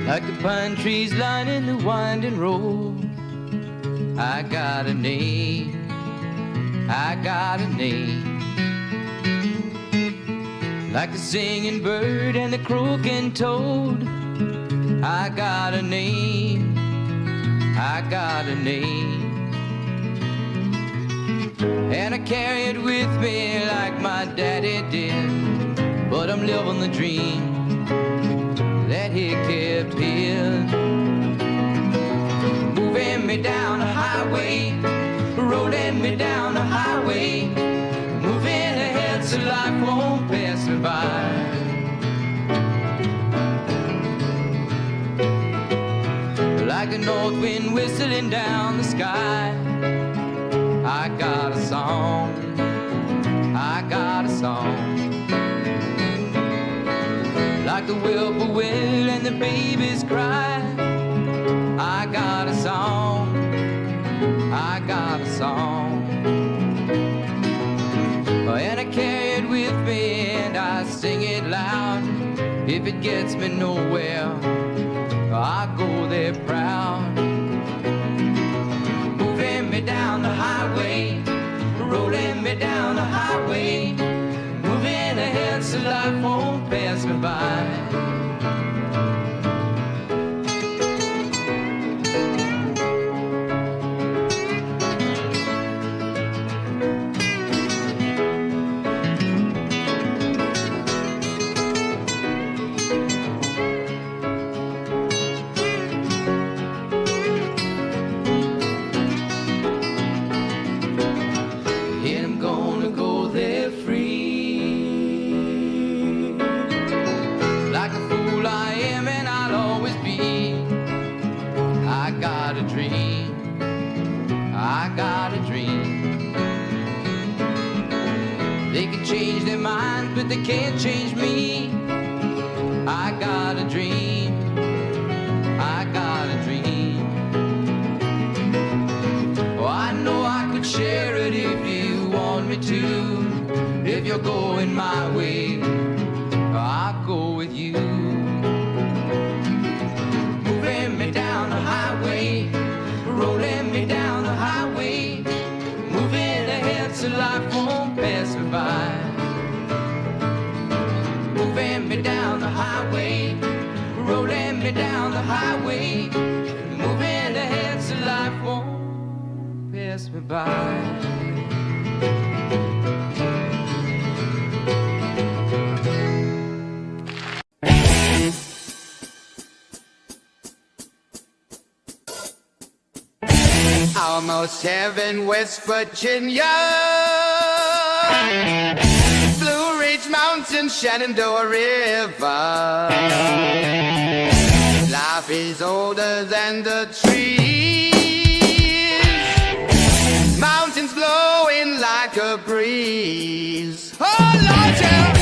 Like the pine trees lining the winding road, I got a name, I got a name. Like the singing bird and the croaking toad, I got a name, I got a name. And I carry it with me like my daddy did, but I'm living the dream that he kept hid. Moving me down the highway, rolling me down the highway, moving ahead so life won't pass me by. Like a north wind whistling down the sky, I got a song, I got a song. Like the whippoorwill and the babies cry, I got a song, I got a song. And I carry it with me and I sing it loud. If it gets me nowhere, I go there proud. Moving me down the highway, rolling me down the highway, moving ahead so life won't pass me by. Change their minds, but they can't change me. I got a dream, I got a dream. Oh, I know I could share it if you want me to. If you're going my way, I'll go with you. Moving me down the highway, rolling me down the highway, moving ahead so life won't pass me by. Moving me down the highway, rolling me down the highway, moving ahead so life won't pass me by. Almost heaven, West Virginia, Blue Ridge Mountains, Shenandoah River. Life is older than the trees, mountains blowing like a breeze. Oh, Lord, yeah.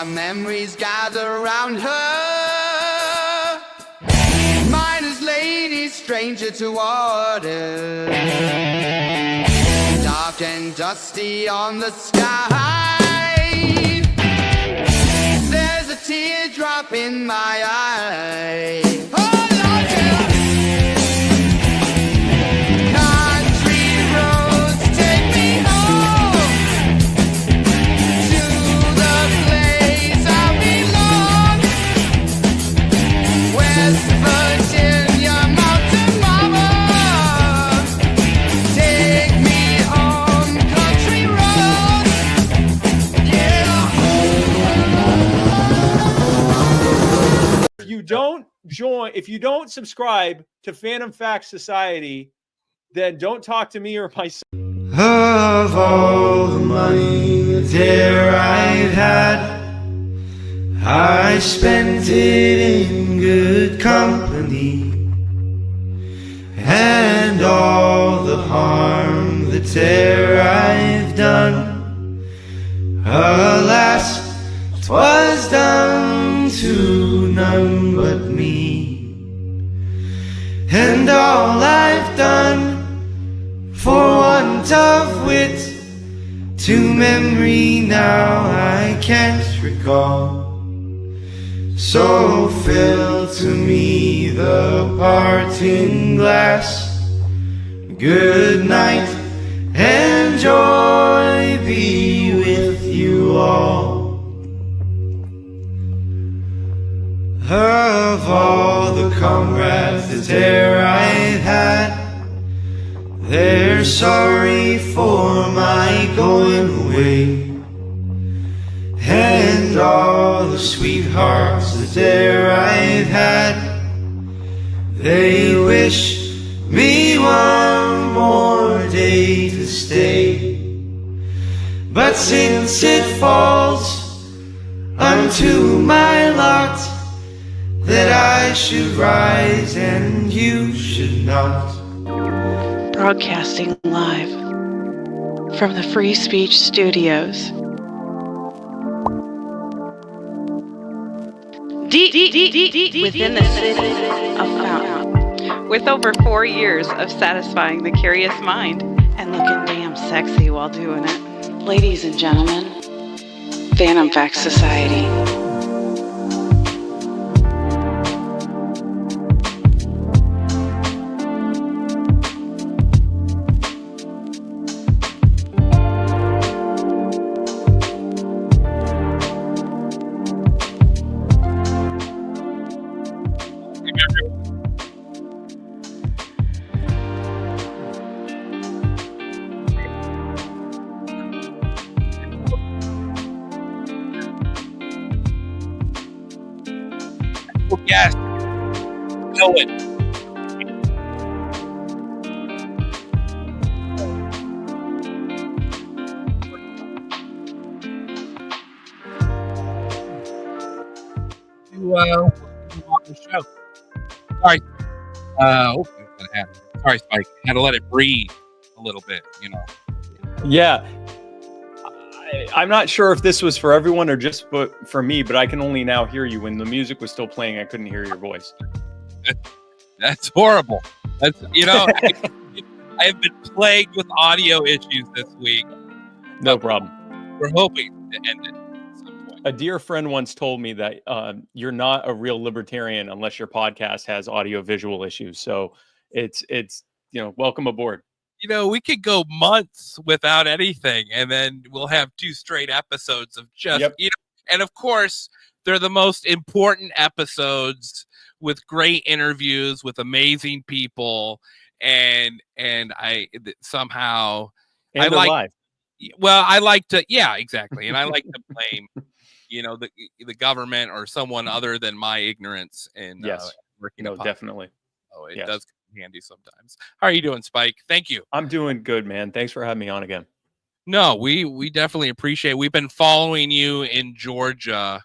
Memories gather around her, miner's lady, stranger to water, dark and dusty on the sky. There's a teardrop in my eye. Oh, Lord, yeah. If you don't subscribe to Phantom Facts Society, then don't talk to me or my son. Of all the money that I've had, I spent it in good company, and all the harm that there I've done, alas, 'twas done to none but me. And all I've done, for want of wit, to memory now I can't recall. So fill to me the parting glass. Good night, and joy be with you all. Of all the comrades that there I've had, they're sorry for my going away. And all the sweethearts that there I've had, they wish me one more day to stay. But since it falls unto my lot that I should rise and you should not. Broadcasting live from the Free Speech Studios. Deep within the city of Fountain, with over 4 years of satisfying the curious mind and looking damn sexy while doing it. Ladies and gentlemen, Phantom Fact Society. Yes, Cohen. On the show. Sorry. What happened? Sorry, Spike. Had to let it breathe a little bit, you know. Yeah. I'm not sure if this was for everyone or just for me, but I can only now hear you. When the music was still playing, I couldn't hear your voice. That's horrible. That's I have been plagued with audio issues this week. No problem. We're hoping to end it at some point. A dear friend once told me that you're not a real libertarian unless your podcast has audio visual issues. So it's welcome aboard. You know, we could go months without anything, and then we'll have 2 straight episodes of just, and of course, they're the most important episodes with great interviews with amazing people, and I somehow And they're live. Well, I like to, yeah, exactly, and I like to blame, the government or someone other than my ignorance in working. No, definitely. Oh, it does come handy sometimes. How are you doing, Spike? Thank you. I'm doing good, man. Thanks for having me on again. No, we definitely appreciate it. We've been following you in Georgia,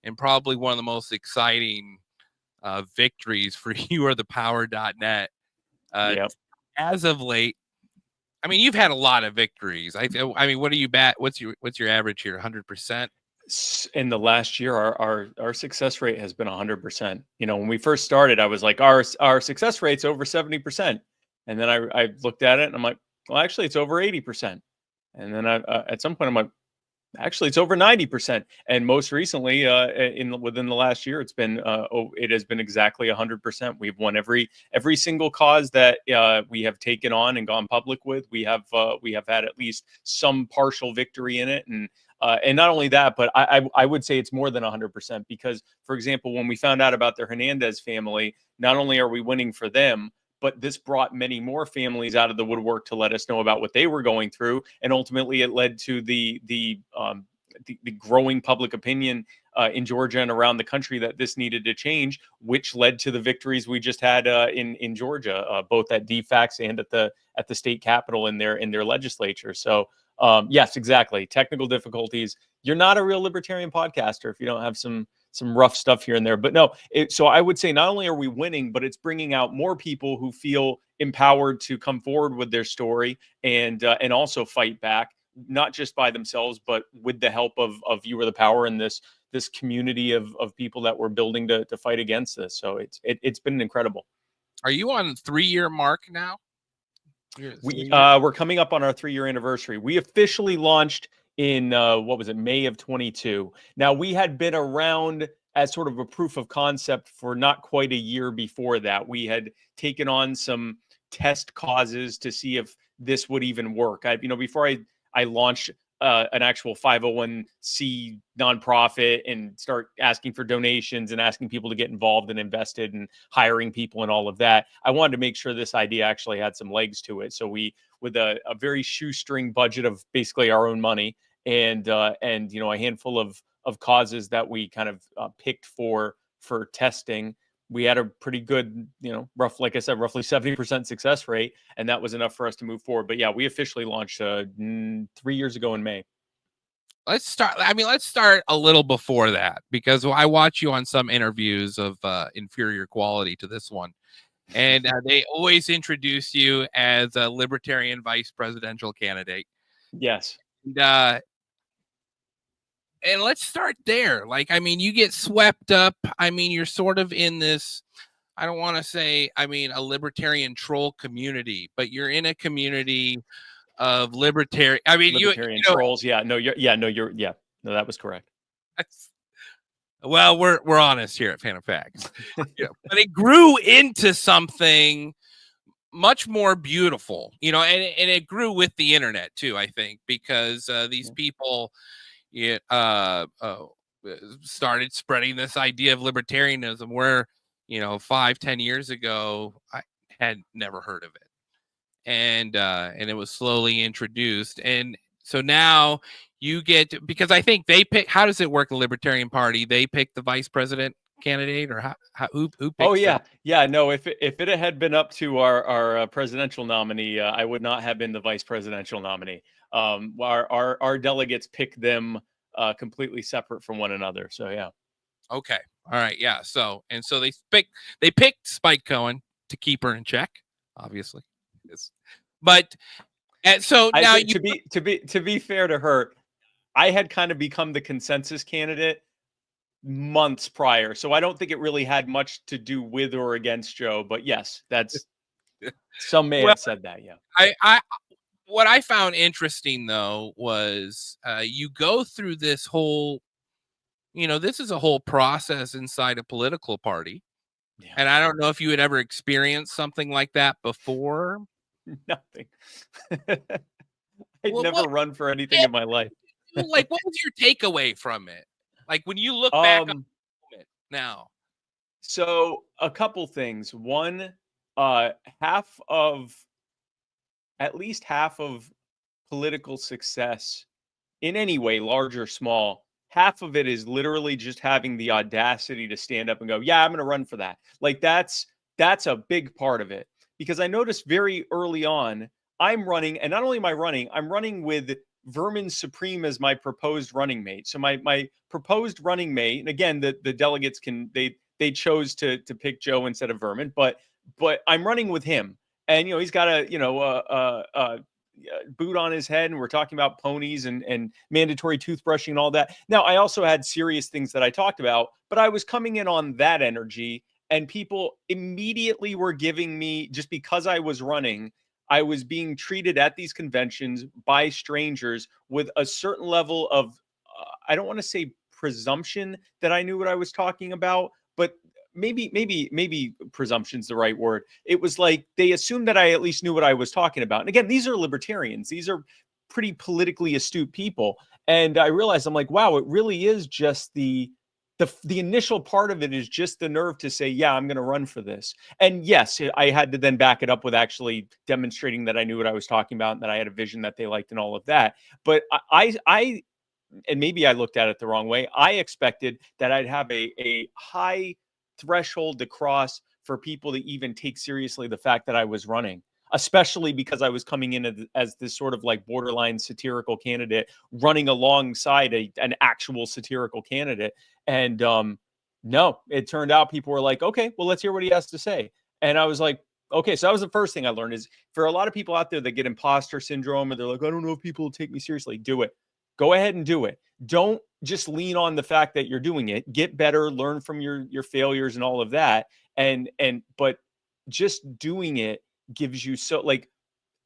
and probably one of the most exciting victories for you are the power.net. As of late, I mean, you've had a lot of victories. I mean, what are you what's your average here? 100%? In the last year, our success rate has been 100%. When we first started, I was like, our success rate's over 70%. And then I looked at it and I'm like, well, actually it's over 80%. And then at some point I'm like, actually it's over 90%. And most recently, within the last year, it has been exactly 100%. We've won every single cause that we have taken on and gone public with. We have had at least some partial victory in it, and not only that, but I would say it's more than 100%, because, for example, when we found out about the Hernandez family, not only are we winning for them, but this brought many more families out of the woodwork to let us know about what they were going through, and ultimately it led to the growing public opinion in Georgia and around the country that this needed to change, which led to the victories we just had in Georgia, both at DFACS and at the state capitol in their legislature. So yes, exactly. Technical difficulties. You're not a real libertarian podcaster if you don't have some rough stuff here and there. But no, so I would say not only are we winning, but it's bringing out more people who feel empowered to come forward with their story and also fight back, not just by themselves, but with the help of You Are the Power and this community of people that we're building to fight against this. So it's been incredible. Are you on 3-year mark now? We're coming up on our 3-year anniversary. We officially launched in May of 22. Now, we had been around as sort of a proof of concept for not quite a year before that. We had taken on some test causes to see if this would even work. Before I launched an actual 501c nonprofit and start asking for donations and asking people to get involved and invested and hiring people and all of that, I wanted to make sure this idea actually had some legs to it. So we, with a very shoestring budget of basically our own money and a handful of causes that we kind of picked for testing, we had a pretty good, roughly 70% success rate, and that was enough for us to move forward. But yeah, we officially launched 3 years ago in May. Let's start a little before that, because I watch you on some interviews of inferior quality to this one, and they always introduce you as a libertarian vice presidential candidate. Yes. And let's start there. You get swept up. You're sort of in this, I don't want to say, a libertarian troll community, but you're in a community of libertarian. Libertarian trolls. Yeah. No, no, that was correct. Well, we're honest here at Fan of Facts. But it grew into something much more beautiful, and it grew with the internet too, I think, because these people started spreading this idea of libertarianism where 5-10 years ago I had never heard of it, and it was slowly introduced, and so now you get, because I think they pick. How does it work? The Libertarian Party, they pick the vice president candidate, or who picks? Oh yeah, yeah. No, if it had been up to our presidential nominee, I would not have been the vice presidential nominee. Our delegates pick them completely separate from one another. So yeah. Okay. All right. Yeah. So they picked Spike Cohen to keep her in check, obviously. But and so now to be fair to her, I had kind of become the consensus candidate months prior, so I don't think it really had much to do with or against Joe. But yes, that's some may have said that. Yeah. What I found interesting though was you go through this whole, this is a whole process inside a political party. Yeah. And I don't know if you had ever experienced something like that before. Nothing. I'd never run for anything in my life. What was your takeaway from it? When you look back on it now. So a couple things. One, at least half of political success in any way, large or small, half of it is literally just having the audacity to stand up and go, yeah, I'm going to run for that. That's a big part of it, because I noticed very early on, I'm running, and not only am I running, I'm running with Vermin Supreme as my proposed running mate. So my proposed running mate, and again, the delegates they chose to pick Joe instead of Vermin, but I'm running with him. And, he's got a boot on his head, and we're talking about ponies and mandatory toothbrushing and all that. Now, I also had serious things that I talked about, but I was coming in on that energy, and people immediately were giving me, just because I was running, I was being treated at these conventions by strangers with a certain level of, I don't want to say presumption that I knew what I was talking about, but maybe presumption's the right word. It was like they assumed that I at least knew what I was talking about. And again, these are libertarians. These are pretty politically astute people. And I realized, I'm like, wow, it really is just the initial part of it is just the nerve to say, yeah, I'm going to run for this. And yes, I had to then back it up with actually demonstrating that I knew what I was talking about and that I had a vision that they liked and all of that. But I and maybe I looked at it the wrong way. I expected that I'd have a high threshold to cross for people to even take seriously the fact that I was running, especially because I was coming in as this sort of like borderline satirical candidate running alongside an actual satirical candidate. And no, it turned out people were like, okay, well, let's hear what he has to say. And I was like, okay, so that was the first thing I learned is for a lot of people out there that get imposter syndrome and they're like, I don't know if people will take me seriously. Do it. Go ahead and do it. Don't just lean on the fact that you're doing it. Get better, learn from your failures and all of that. But just doing it gives you so like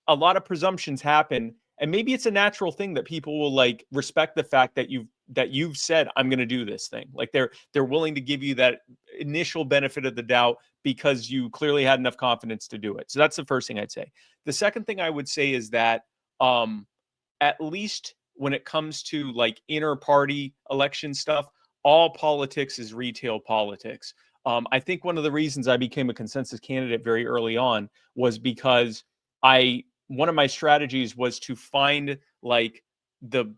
a lot of presumptions happen, and maybe it's a natural thing that people will like respect the fact that you've said I'm going to do this thing. Like they're willing to give you that initial benefit of the doubt because you clearly had enough confidence to do it. So that's the first thing I'd say. The second thing I would say is that at least when it comes to like inner party election stuff, all politics is retail politics. I think one of the reasons I became a consensus candidate very early on was because one of my strategies was to find like the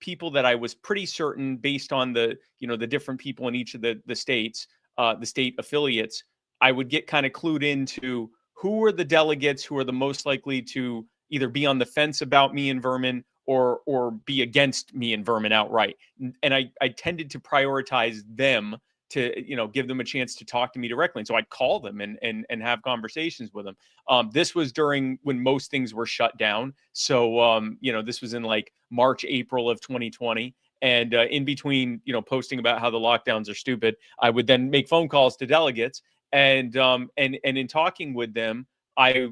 people that I was pretty certain based on the the different people in each of the states, the state affiliates. I would get kind of clued into who are the delegates who are the most likely to either be on the fence about me and Vermin or be against me and Vermin outright. And I tended to prioritize them to give them a chance to talk to me directly. And so I'd call them and have conversations with them. This was during when most things were shut down. So this was in like March, April of 2020. And in between, posting about how the lockdowns are stupid, I would then make phone calls to delegates. And in talking with them, I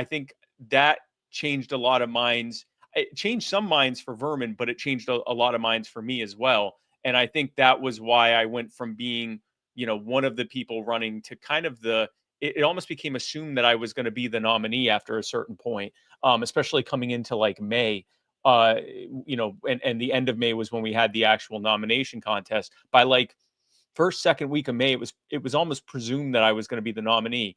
think that changed a lot of minds. It changed some minds for Vermin, but it changed a lot of minds for me as well. And I think that was why I went from being, one of the people running to kind of it almost became assumed that I was going to be the nominee after a certain point, especially coming into like May, and the end of May was when we had the actual nomination contest. By like first, second week of May, it was almost presumed that I was going to be the nominee,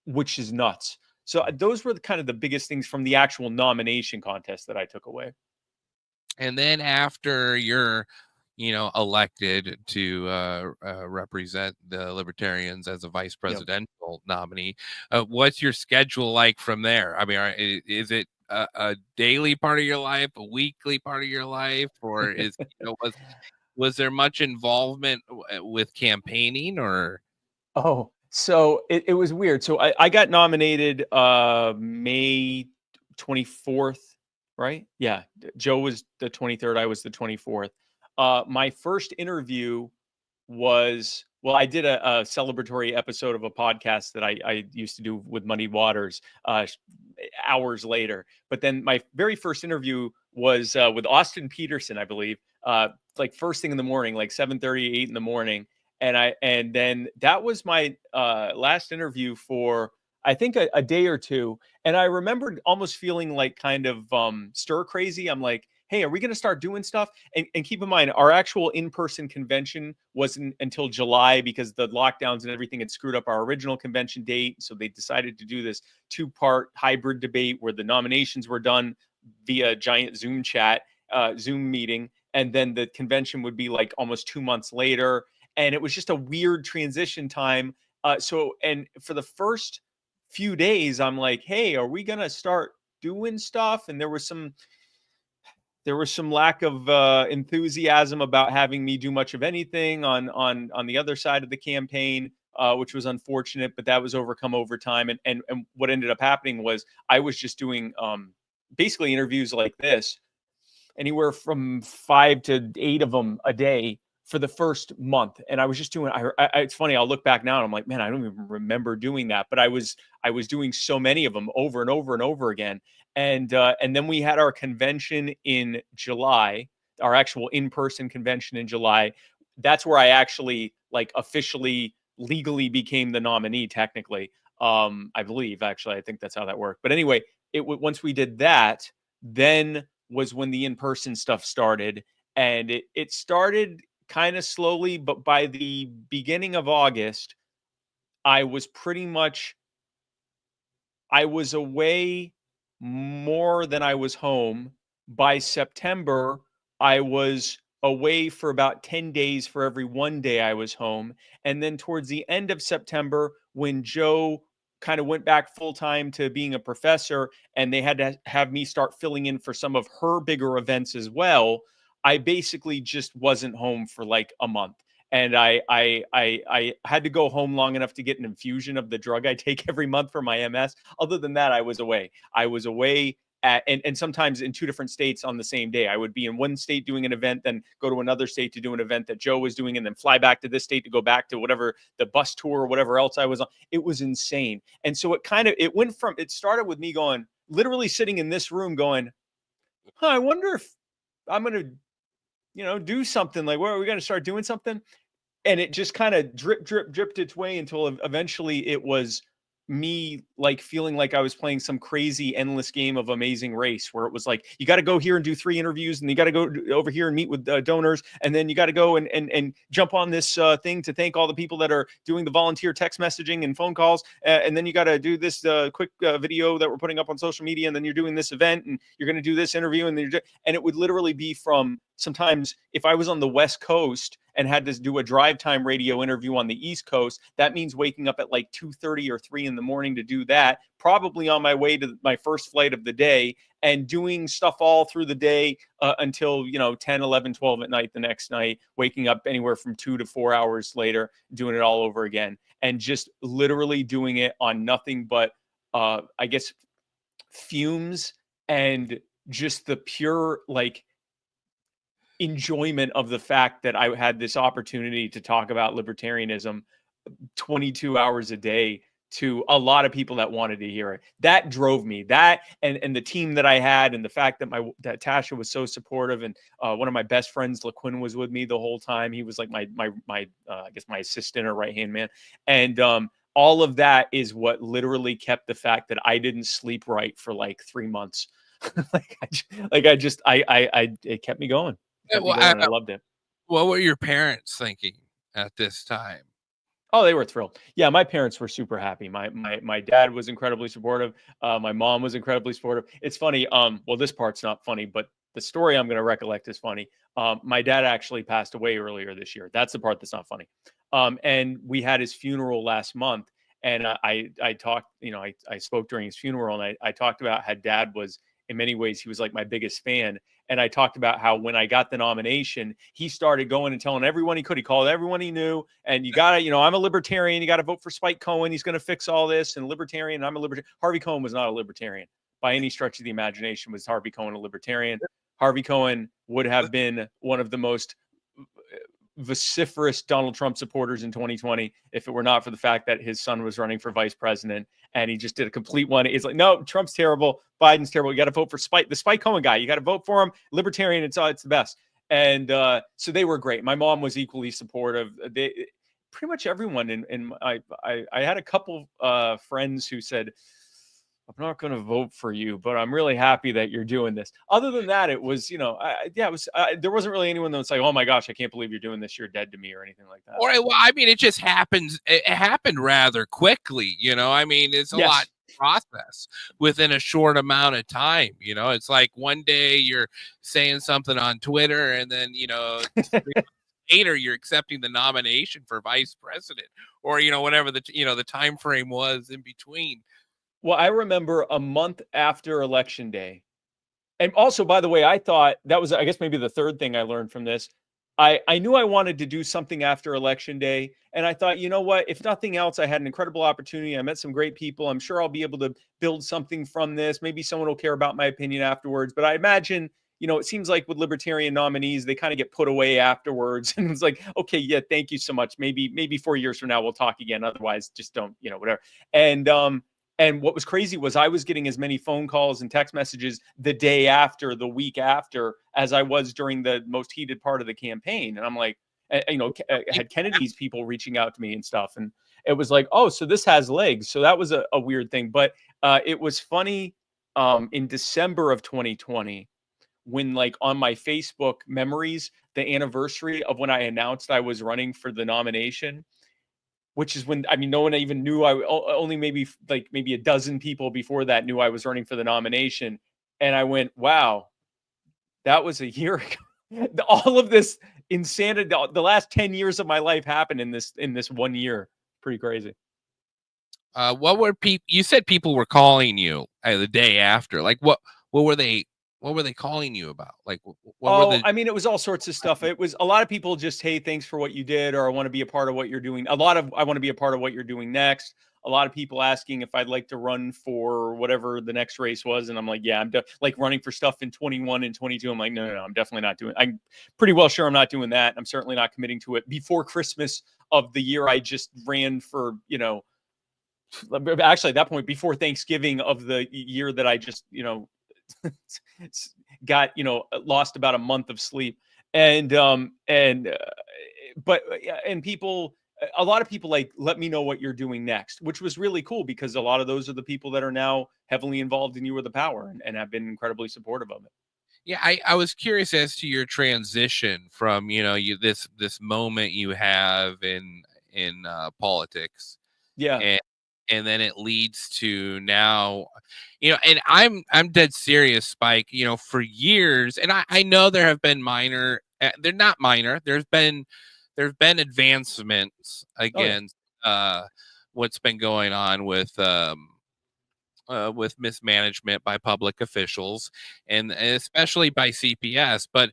which is nuts. So those were kind of the biggest things from the actual nomination contest that I took away. And then after you're elected to represent the Libertarians as a vice presidential nominee, what's your schedule like from there? I mean, is it a daily part of your life, a weekly part of your life, or is was there much involvement with campaigning or? Oh, so it was weird. So I got nominated May 24th, right? Yeah. Joe was the 23rd. I was the 24th. My first interview was, well, I did a celebratory episode of a podcast that I used to do with Muddy Waters hours later. But then my very first interview was with Austin Peterson, I believe, like first thing in the morning, like 7:30, 8 in the morning. And then that was my last interview for I think a day or two. And I remembered almost feeling like kind of stir crazy. I'm like, hey, are we going to start doing stuff? And keep in mind, our actual in-person convention wasn't until July because the lockdowns and everything had screwed up our original convention date. So they decided to do this 2-part hybrid debate where the nominations were done via giant Zoom chat, Zoom meeting. And then the convention would be like almost 2 months later. And it was just a weird transition time. And for the first few days, I'm like, hey, are we going to start doing stuff? And there was some lack of enthusiasm about having me do much of anything on the other side of the campaign, which was unfortunate, but that was overcome over time. And what ended up happening was I was just doing basically interviews like this, anywhere from 5 to 8 of them a day for the first month. And I was just doing, it's funny, I'll look back now and I'm like, man, I don't even remember doing that, but I was doing so many of them over and over and over again. And then we had our convention in July, our actual in-person convention in July. That's where I actually like officially legally became the nominee technically. I believe actually, I think that's how that worked. But anyway, once we did that, then was when the in-person stuff started. And it started kind of slowly, but by the beginning of August, I was away more than I was home. By September, I was away for about 10 days for every 1 day I was home. And then towards the end of September, when Joe kind of went back full time to being a professor and they had to have me start filling in for some of her bigger events as well, I basically just wasn't home for like a month. And I had to go home long enough to get an infusion of the drug I take every month for my MS. Other than that, I was away. I was away and sometimes in two different states on the same day. I would be in one state doing an event, then go to another state to do an event that Joe was doing, and then fly back to this state to go back to whatever the bus tour or whatever else I was on. It was insane. And so it started with me going, literally sitting in this room going, I wonder if I'm going to, do something like, where are we going to start doing something? And it just kind of dripped its way until eventually it was me like feeling like I was playing some crazy endless game of Amazing Race, where it was like, you got to go here and do 3 interviews, and you got to go over here and meet with donors, and then you got to go and jump on this thing to thank all the people that are doing the volunteer text messaging and phone calls, and then you got to do this quick video that we're putting up on social media, and then you're doing this event, and you're going to do this interview, and and it would literally be from, sometimes if I was on the West Coast and had to do a drive time radio interview on the East Coast, that means waking up at like 2:30 or 3 in the morning to do that, probably on my way to my first flight of the day, and doing stuff all through the day until 10, 11, 12 at night the next night, waking up anywhere from 2 to 4 hours later, doing it all over again, and just literally doing it on nothing but I guess fumes and just the pure like enjoyment of the fact that I had this opportunity to talk about libertarianism 22 hours a day to a lot of people that wanted to hear it. That drove me. That and the team that I had, and the fact that that Tasha was so supportive, and one of my best friends, LaQuinn, was with me the whole time. He was like my I guess my assistant or right hand man, and all of that is what literally kept the fact that I didn't sleep right for like 3 months. It kept me going. I loved it. What were your parents thinking at this time? Oh, they were thrilled. Yeah, my parents were super happy. My dad was incredibly supportive. My mom was incredibly supportive. It's funny. Well, this part's not funny, but the story I'm going to recollect is funny. My dad actually passed away earlier this year. That's the part that's not funny. And we had his funeral last month, and I talked. I spoke during his funeral, and I talked about how Dad was, in many ways, he was like my biggest fan. And I talked about how when I got the nomination, he started going and telling everyone he could. He called everyone he knew. And you got to, I'm a libertarian. You got to vote for Spike Cohen. He's going to fix all this. And libertarian, I'm a libertarian. Harvey Cohen was not a libertarian by any stretch of the imagination. Was Harvey Cohen a libertarian? Harvey Cohen would have been one of the most vociferous Donald Trump supporters in 2020 if it were not for the fact that his son was running for vice president, and he just did a complete one. It's like, no, Trump's terrible, Biden's terrible. You got to vote for the Spike Cohen guy. You got to vote for him. Libertarian, it's the best. And so they were great. My mom was equally supportive. They pretty much everyone. And I had a couple friends who said, I'm not going to vote for you, but I'm really happy that you're doing this. Other than that, it was, there wasn't really anyone that was like, oh my gosh, I can't believe you're doing this. You're dead to me or anything like that. Or, well, I mean, it just happens. It happened rather quickly, I mean, it's a lot to process within a short amount of time. It's like one day you're saying something on Twitter, and then, 3 months later you're accepting the nomination for vice president, or, whatever the time frame was in between. Well, I remember a month after Election Day. And also, by the way, I thought that was, I guess, maybe the third thing I learned from this. I knew I wanted to do something after Election Day. And I thought, you know what? If nothing else, I had an incredible opportunity. I met some great people. I'm sure I'll be able to build something from this. Maybe someone will care about my opinion afterwards. But I imagine, it seems like with libertarian nominees, they kind of get put away afterwards. And it's like, okay, yeah, thank you so much. Maybe 4 years from now, we'll talk again. Otherwise, just don't, whatever. And what was crazy was I was getting as many phone calls and text messages the day after, the week after, as I was during the most heated part of the campaign. And I'm like, had Kennedy's people reaching out to me and stuff. And it was like, oh, so this has legs. So that was a weird thing. But it was funny in December of 2020, when like on my Facebook memories, the anniversary of when I announced I was running for the nomination, which is when, no one even knew. Only maybe a dozen people before that knew I was running for the nomination. And I went, wow, that was a year ago. All of this insanity, the last 10 years of my life happened in this 1 year. Pretty crazy. What were people? You said people were calling you the day after. Like what were they? What were they calling you about? Like what were Oh, the? I mean, it was all sorts of stuff. It was a lot of people just, hey, thanks for what you did, or I want to be a part of what you're doing. A lot of I want to be a part of what you're doing next. A lot of people asking if I'd like to run for whatever the next race was, and I'm like, yeah, like running for stuff in 21 and 22. I'm like, no, I'm definitely not doing. I'm pretty well sure I'm not doing that. I'm certainly not committing to it before Christmas of the year I just ran for. Actually, at that point, before Thanksgiving of the year that I just got lost about a month of sleep. And people, a lot of people like, let me know what you're doing next, which was really cool because a lot of those are the people that are now heavily involved in You Are the Power, and have been incredibly supportive of it. Yeah, I was curious as to your transition from this moment you have in politics, Yeah. and then it leads to now, and I'm dead serious, Spike. For years, and I know there have been minor, they're not minor. There's been advancements Oh yeah. against what's been going on with mismanagement by public officials, and especially by CPS. But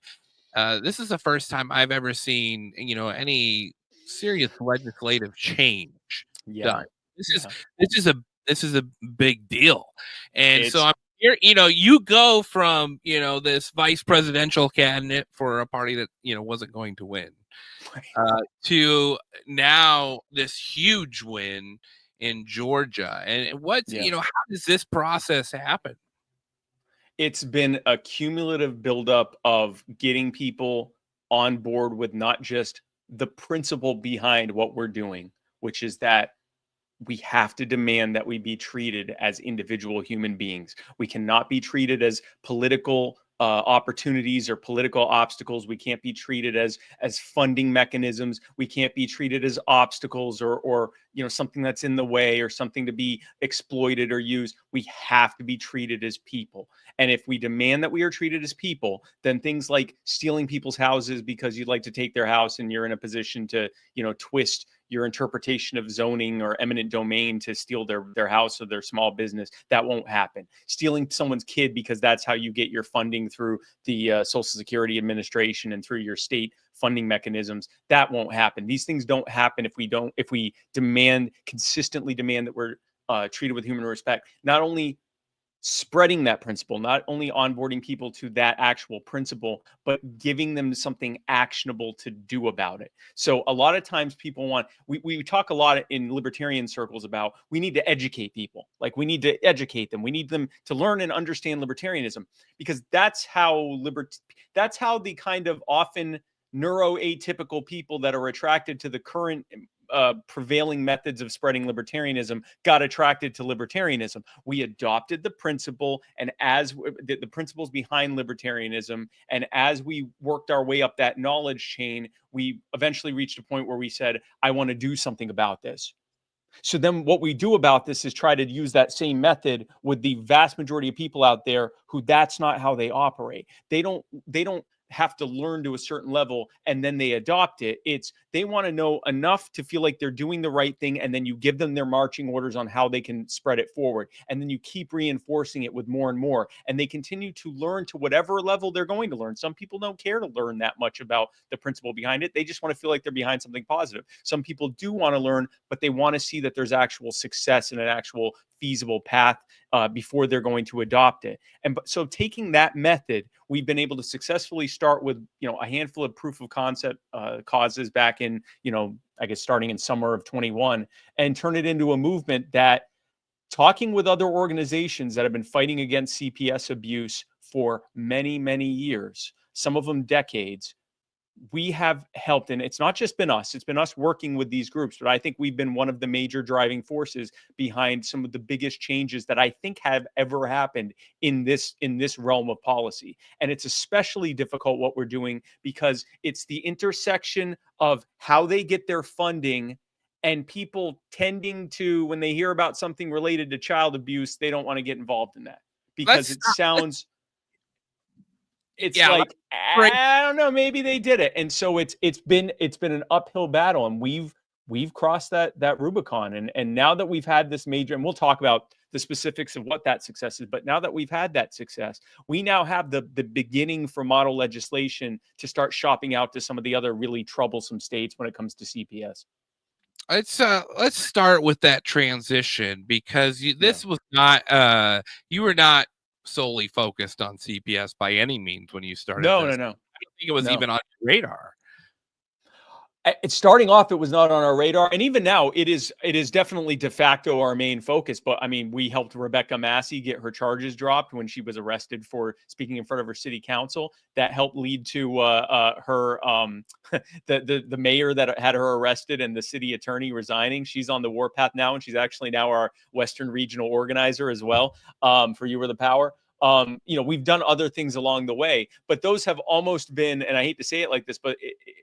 this is the first time I've ever seen, any serious legislative change Yeah. done. This is Yeah. this is a this is a big deal, and so It's I'm here. You go from this vice presidential candidate for a party that wasn't going to win, to now this huge win in Georgia. And yeah. how does this process happen? It's been a cumulative buildup of getting people on board with not just the principle behind what we're doing, which is that we have to demand that we be treated as individual human beings. We cannot be treated as political opportunities or political obstacles. We can't be treated as funding mechanisms. We can't be treated as obstacles or something that's in the way or something to be exploited or used. We have to be treated as people. And if we demand that we are treated as people, then things like stealing people's houses because you'd like to take their house and you're in a position to twist your interpretation of zoning or eminent domain to steal their house or their small business, that won't happen. Stealing someone's kid because that's how you get your funding through the Social Security Administration and through your state funding mechanisms, that won't happen. These things don't happen if we consistently demand that we're treated with human respect. Not only spreading that principle, not only onboarding people to that actual principle, but giving them something actionable to do about it. So a lot of times people we talk a lot in libertarian circles about we need to educate people. Like we need to educate them. We need them to learn and understand libertarianism because that's how the kind of often neuroatypical people that are attracted to the current prevailing methods of spreading libertarianism got attracted to libertarianism. We adopted the principle, and as the principles behind libertarianism, and as we worked our way up that knowledge chain, we eventually reached a point where we said, I want to do something about this. So then what we do about this is try to use that same method with the vast majority of people out there who that's not how they operate. They don't have to learn to a certain level and then they adopt it. It's they want to know enough to feel like they're doing the right thing, and then you give them their marching orders on how they can spread it forward, and then you keep reinforcing it with more and more, and they continue to learn to whatever level they're going to learn. Some people don't care to learn that much about the principle behind it. They just want to feel like they're behind something positive. Some people do want to learn, but they want to see that there's actual success and an actual feasible path before they're going to adopt it. And so taking that method, we've been able to successfully start with a handful of proof of concept causes back in I guess starting in summer of 21, and turn it into a movement that, talking with other organizations that have been fighting against CPS abuse for many, many years, some of them decades, we have helped. And it's not just been us, it's been us working with these groups, but I think we've been one of the major driving forces behind some of the biggest changes that I think have ever happened in this realm of policy. And it's especially difficult what we're doing because it's the intersection of how they get their funding and people tending to, when they hear about something related to child abuse, they don't want to get involved in that because Let's it sounds it's Yeah, like, great. I don't know, maybe they did it. And so it's been an uphill battle, and we've crossed that Rubicon. And now that we've had this major, and we'll talk about the specifics of what that success is, but now that we've had that success, we now have the beginning for model legislation to start shopping out to some of the other really troublesome states when it comes to CPS. Let's start with that transition, because Yeah. this was not you were not solely focused on CPS by any means when you started No, this. no, no. I don't think it was No. even on your radar. It's starting off, it was not on our radar, and even now, it is definitely de facto our main focus. But I mean, we helped Rebecca Massey get her charges dropped when she was arrested for speaking in front of her city council. That helped lead to her the mayor that had her arrested and the city attorney resigning. She's on the warpath now, and she's actually now our Western regional organizer as well, for You Were the Power. We've done other things along the way, but those have almost been, and I hate to say it like this, but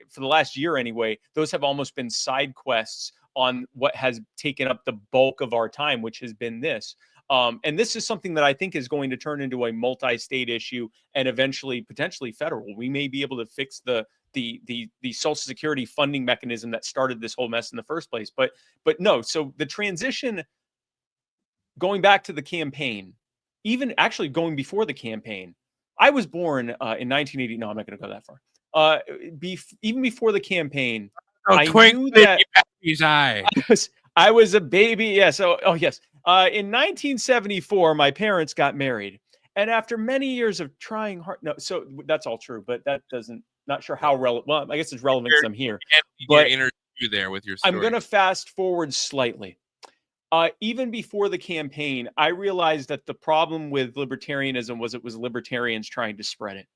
for the last year anyway, those have almost been side quests on what has taken up the bulk of our time, which has been this. And this is something that I think is going to turn into a multi-state issue and eventually potentially federal. We may be able to fix the Social Security funding mechanism that started this whole mess in the first place. But no, so the transition, going back to the campaign, even actually going before the campaign, I was born in 1980. No, I'm not going to go that far. Even before the campaign, I knew that I was a baby. Yeah. So, oh yes. In 1974, my parents got married, and after many years of trying hard, no, so that's all true, but that doesn't. Not sure how relevant. Well, I guess it's relevant because I'm here. But interview there with your story. I'm going to fast forward slightly. Even before the campaign, I realized that the problem with libertarianism was it was libertarians trying to spread it.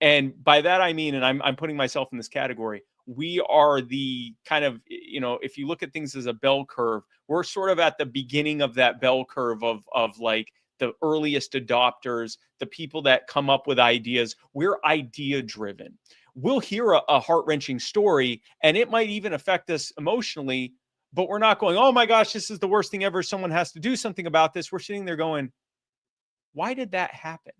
And by that, I mean, and I'm putting myself in this category, we are the kind of, if you look at things as a bell curve, we're sort of at the beginning of that bell curve of like the earliest adopters, the people that come up with ideas. We're idea driven. We'll hear a heart-wrenching story, and it might even affect us emotionally, but we're not going, oh my gosh, this is the worst thing ever, someone has to do something about this. We're sitting there going, why did that happen?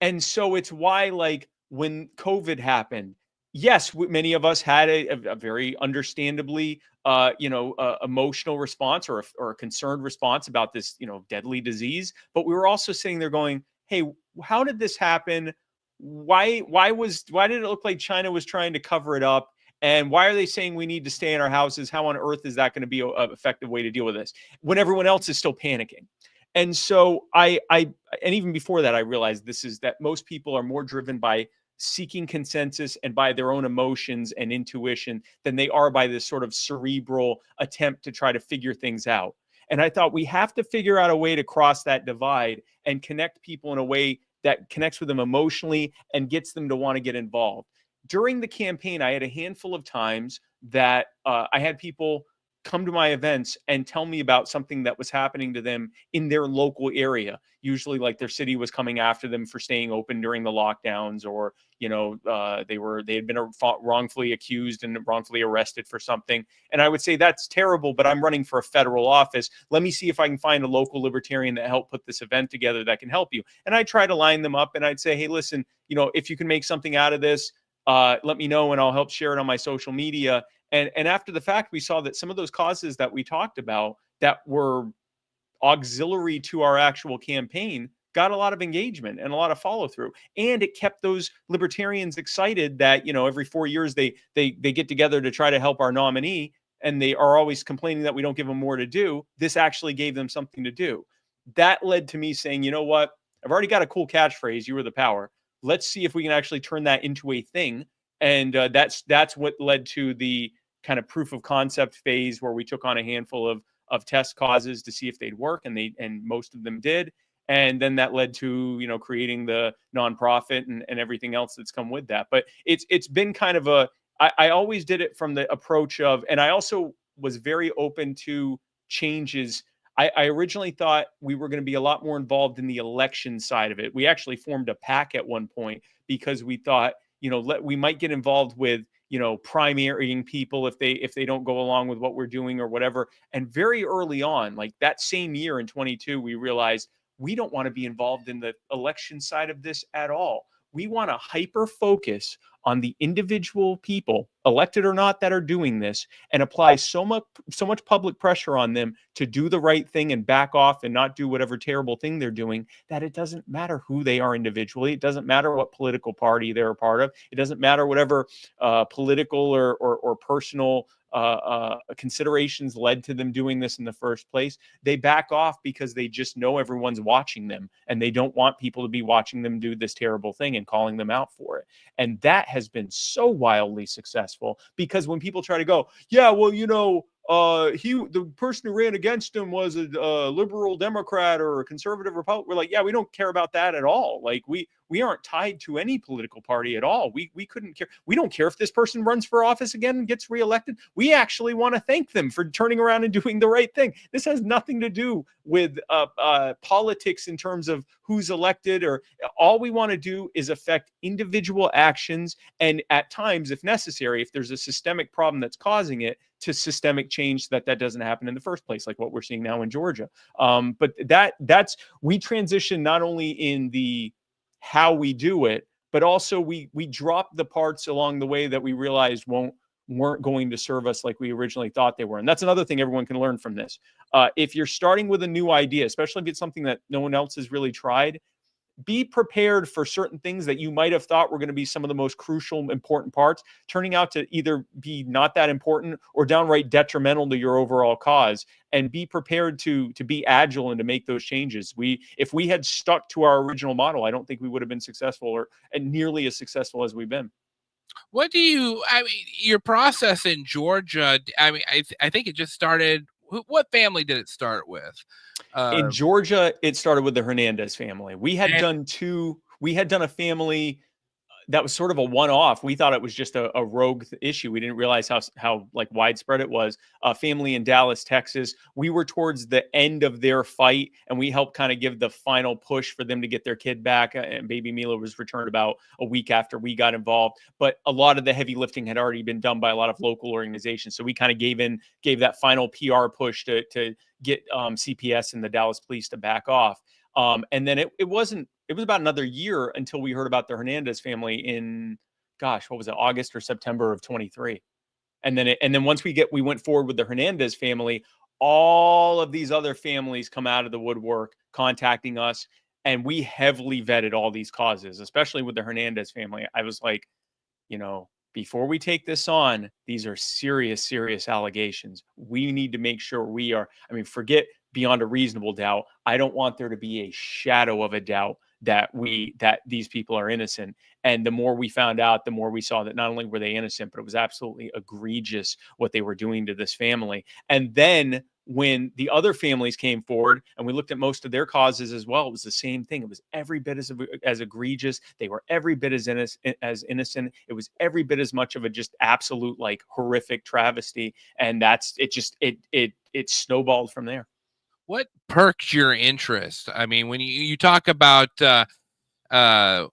And so it's why, like, when COVID happened, yes, many of us had a very understandably, emotional response or a concerned response about this, deadly disease. But we were also sitting there going, hey, how did this happen? Why did it look like China was trying to cover it up? And why are they saying we need to stay in our houses? How on earth is that going to be an effective way to deal with this when everyone else is still panicking? And so and even before that, I realized that most people are more driven by seeking consensus and by their own emotions and intuition than they are by this sort of cerebral attempt to try to figure things out. And I thought we have to figure out a way to cross that divide and connect people in a way that connects with them emotionally and gets them to want to get involved. During the campaign, I had a handful of times that I had people come to my events and tell me about something that was happening to them in their local area. Usually like their city was coming after them for staying open during the lockdowns, or, they had been wrongfully accused and wrongfully arrested for something. And I would say, that's terrible, but I'm running for a federal office. Let me see if I can find a local libertarian that helped put this event together that can help you. And I try to line them up and I'd say, hey, listen, if you can make something out of this, let me know and I'll help share it on my social media. And after the fact, we saw that some of those causes that we talked about that were auxiliary to our actual campaign got a lot of engagement and a lot of follow through. And it kept those libertarians excited that, every 4 years they get together to try to help our nominee, and they are always complaining that we don't give them more to do. This actually gave them something to do. That led to me saying, you know what? I've already got a cool catchphrase, you were the power. Let's see if we can actually turn that into a thing. And that's what led to the kind of proof of concept phase, where we took on a handful of test causes to see if they'd work, and most of them did. And then that led to creating the nonprofit and everything else that's come with that. But it's been kind of I always did it from the approach of, and I also was very open to changes. I originally thought we were going to be a lot more involved in the election side of it. We actually formed a PAC at one point because we thought, we might get involved with, primarying people if they don't go along with what we're doing or whatever. And very early on, like that same year in 22, we realized we don't want to be involved in the election side of this at all. We want to hyper focus on the individual people, elected or not, that are doing this, and apply so much public pressure on them to do the right thing and back off and not do whatever terrible thing they're doing, that it doesn't matter who they are individually. It doesn't matter what political party they're a part of. It doesn't matter whatever political or personal considerations led to them doing this in the first place. They back off because they just know everyone's watching them, and they don't want people to be watching them do this terrible thing and calling them out for it. And that has been so wildly successful, because when people try to go, yeah, well, the person who ran against him was a liberal Democrat or a conservative Republican. We're like, yeah, we don't care about that at all. Like we aren't tied to any political party at all. We couldn't care. We don't care if this person runs for office again and gets reelected. We actually want to thank them for turning around and doing the right thing. This has nothing to do with politics in terms of who's elected, or all we want to do is affect individual actions. And at times, if necessary, if there's a systemic problem that's causing it, to systemic change so that doesn't happen in the first place, like what we're seeing now in Georgia. But we transition not only in the how we do it, but also we drop the parts along the way that we realized weren't going to serve us like we originally thought they were. And that's another thing everyone can learn from this. If you're starting with a new idea, especially if it's something that no one else has really tried, be prepared for certain things that you might have thought were going to be some of the most crucial, important parts, turning out to either be not that important or downright detrimental to your overall cause. And be prepared to be agile and to make those changes. If we had stuck to our original model, I don't think we would have been successful and nearly as successful as we've been. Your process in Georgia, I think it just started. What family did it start with? In Georgia, it started with the Hernandez family. We had done a family that was sort of a one-off. We thought it was just a rogue issue. We didn't realize how like widespread it was. A family in Dallas, Texas. We were towards the end of their fight, and we helped kind of give the final push for them to get their kid back. And baby Mila was returned about a week after we got involved. But a lot of the heavy lifting had already been done by a lot of local organizations. So we kind of gave that final PR push to get CPS and the Dallas police to back off. And then it was about another year until we heard about the Hernandez family in, what was it, August or September of 23. And then once we went forward with the Hernandez family, all of these other families come out of the woodwork contacting us, and we heavily vetted all these causes, especially with the Hernandez family. I was like, before we take this on, these are serious, serious allegations. We need to make sure forget beyond a reasonable doubt. I don't want there to be a shadow of a doubt that these people are innocent. And the more we found out, the more we saw that not only were they innocent, but it was absolutely egregious what they were doing to this family. And then when the other families came forward and we looked at most of their causes as well, it was the same thing. It was every bit as egregious. They were every bit as innocent. It was every bit as much of a just absolute like horrific travesty. And it snowballed from there. What perked your interest? I mean, when you talk about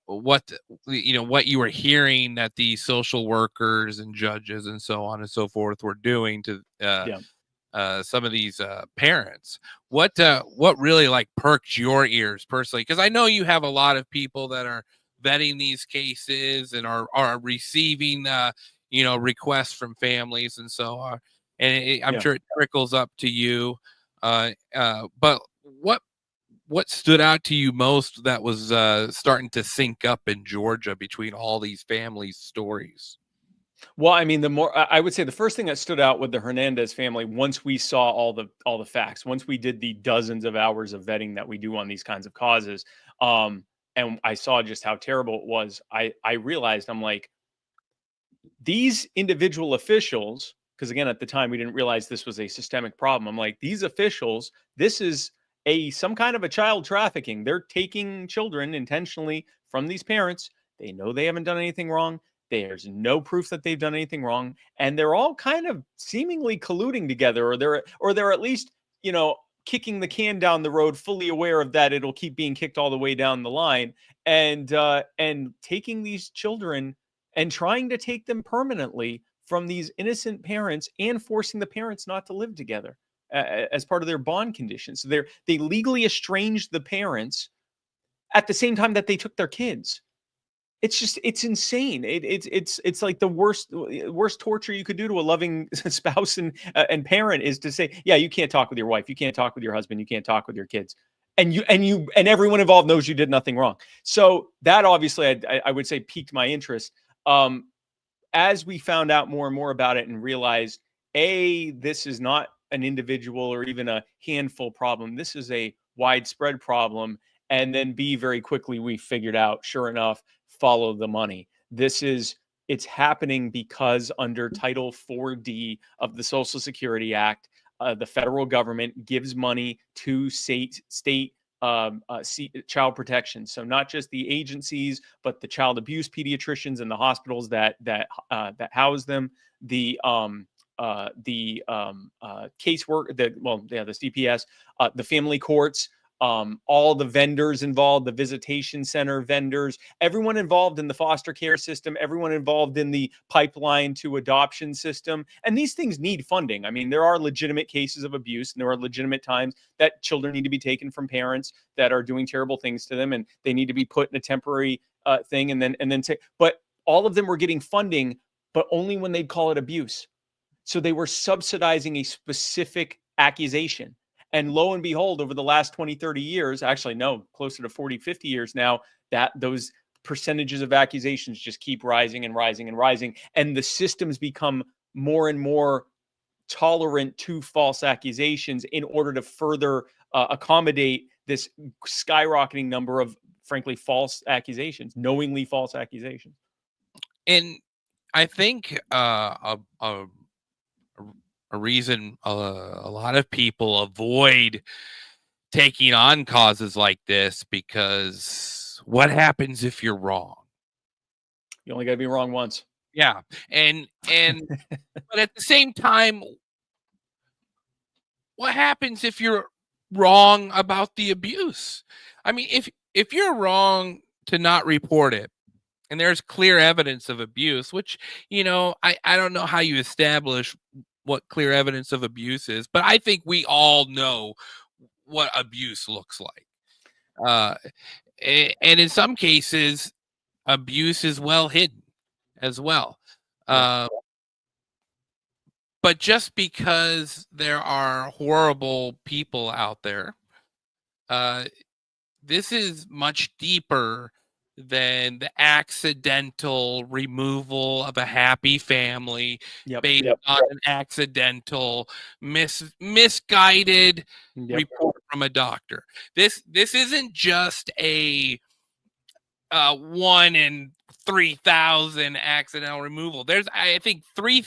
what you were hearing that the social workers and judges and so on and so forth were doing to some of these parents, what really like perked your ears personally? Because I know you have a lot of people that are vetting these cases and are receiving requests from families and so on, and I'm sure it trickles up to you. But what stood out to you most that was starting to sync up in Georgia between all these families' stories? Well, I mean, I would say the first thing that stood out with the Hernandez family, once we saw all the facts, once we did the dozens of hours of vetting that we do on these kinds of causes, and I saw just how terrible it was, I realized, I'm like, these individual officials, because again, at the time, we didn't realize this was a systemic problem. I'm like, these officials, this is some kind of a child trafficking. They're taking children intentionally from these parents. They know they haven't done anything wrong. There's no proof that they've done anything wrong. And they're all kind of seemingly colluding together, or they're at least, kicking the can down the road, fully aware of that it'll keep being kicked all the way down the line, and taking these children and trying to take them permanently from these innocent parents and forcing the parents not to live together as part of their bond conditions. So they legally estranged the parents at the same time that they took their kids. it's insane. It's like the worst torture you could do to a loving spouse and parent is to say, yeah, you can't talk with your wife, you can't talk with your husband, you can't talk with your kids, and everyone involved knows you did nothing wrong. So that obviously I would say piqued my interest. As we found out more and more about it and realized, this is not an individual or even a handful problem. This is a widespread problem. And then B, very quickly, we figured out, sure enough, follow the money. It's happening because under Title 4D of the Social Security Act, the federal government gives money to state child protection. So not just the agencies, but the child abuse pediatricians and the hospitals that house them, the casework, the CPS, the family courts, all the vendors involved, the visitation center vendors, everyone involved in the foster care system, everyone involved in the pipeline to adoption system. And these things need funding. I mean, there are legitimate cases of abuse, and there are legitimate times that children need to be taken from parents that are doing terrible things to them, and they need to be put in a temporary thing, but all of them were getting funding, but only when they'd call it abuse. So they were subsidizing a specific accusation. And lo and behold, over the last 20, 30 years, actually, no, closer to 40, 50 years now, that those percentages of accusations just keep rising and rising and rising. And the systems become more and more tolerant to false accusations in order to further accommodate this skyrocketing number of, frankly, false accusations, knowingly false accusations. And I think a reason a lot of people avoid taking on causes like this, because what happens if you're wrong? You only got to be wrong once. Yeah. And but at the same time, what happens if you're wrong about the abuse? I mean, if you're wrong to not report it, and there's clear evidence of abuse, which, I don't know how you establish what clear evidence of abuse is, but I think we all know what abuse looks like. And in some cases, abuse is well hidden as well. But just because there are horrible people out there, this is much deeper than the accidental removal of a happy family based on an accidental misguided report from a doctor. This isn't just a 1 in 3,000 accidental removal. There's, I think, 3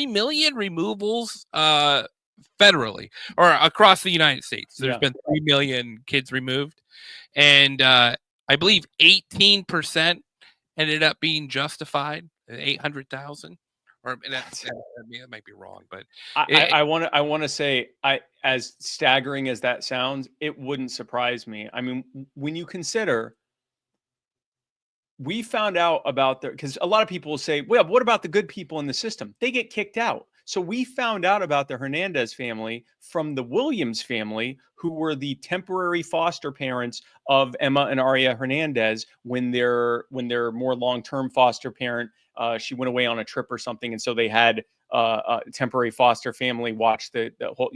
million removals federally or across the United States. There's been 3 million kids removed, and I believe 18% ended up being justified. 800,000, or that might be wrong, but I want to say, as staggering as that sounds, it wouldn't surprise me. I mean, when you consider, we found out about because a lot of people will say, well, what about the good people in the system? They get kicked out. So we found out about the Hernandez family from the Williams family, who were the temporary foster parents of Emma and Aria Hernandez when their more long-term foster parent, she went away on a trip or something, and so they had a temporary foster family watch the whole,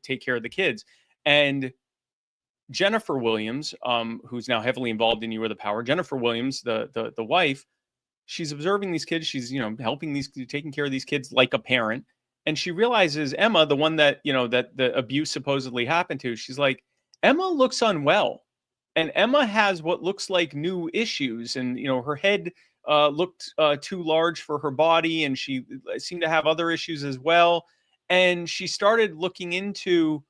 take care of the kids. And Jennifer Williams, who's now heavily involved in You Are the Power, Jennifer Williams, the wife, she's observing these kids. She's, helping taking care of these kids like a parent. And she realizes Emma, the one that, that the abuse supposedly happened to, she's like, Emma looks unwell. And Emma has what looks like new issues. And, her head looked too large for her body. And she seemed to have other issues as well. And she started looking into,